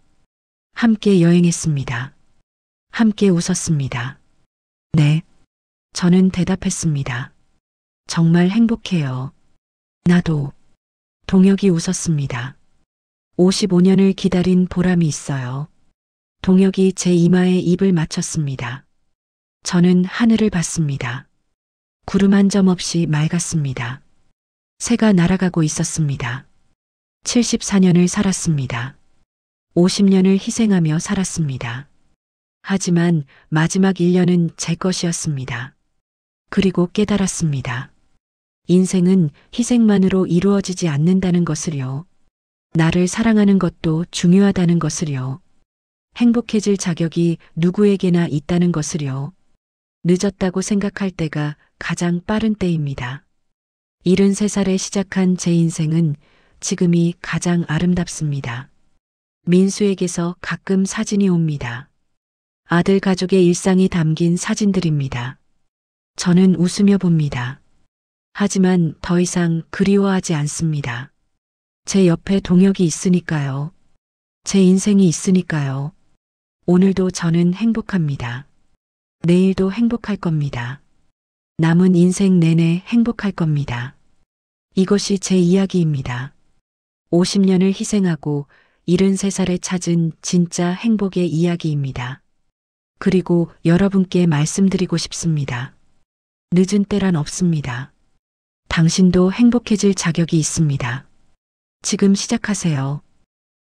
함께 여행했습니다. 함께 웃었습니다. 네. 저는 대답했습니다. 정말 행복해요. 나도. 동혁이 웃었습니다. 55년을 기다린 보람이 있어요. 동혁이 제 이마에 입을 맞췄습니다. 저는 하늘을 봤습니다. 구름 한 점 없이 맑았습니다. 새가 날아가고 있었습니다. 74년을 살았습니다. 50년을 희생하며 살았습니다. 하지만 마지막 1년은 제 것이었습니다. 그리고 깨달았습니다. 인생은 희생만으로 이루어지지 않는다는 것을요. 나를 사랑하는 것도 중요하다는 것을요. 행복해질 자격이 누구에게나 있다는 것을요. 늦었다고 생각할 때가 가장 빠른 때입니다. 73살에 시작한 제 인생은 지금이 가장 아름답습니다. 민수에게서 가끔 사진이 옵니다. 아들 가족의 일상이 담긴 사진들입니다. 저는 웃으며 봅니다. 하지만 더 이상 그리워하지 않습니다. 제 옆에 동혁이 있으니까요. 제 인생이 있으니까요. 오늘도 저는 행복합니다. 내일도 행복할 겁니다. 남은 인생 내내 행복할 겁니다. 이것이 제 이야기입니다. 50년을 희생하고 73살에 찾은 진짜 행복의 이야기입니다. 그리고 여러분께 말씀드리고 싶습니다. 늦은 때란 없습니다. 당신도 행복해질 자격이 있습니다. 지금 시작하세요.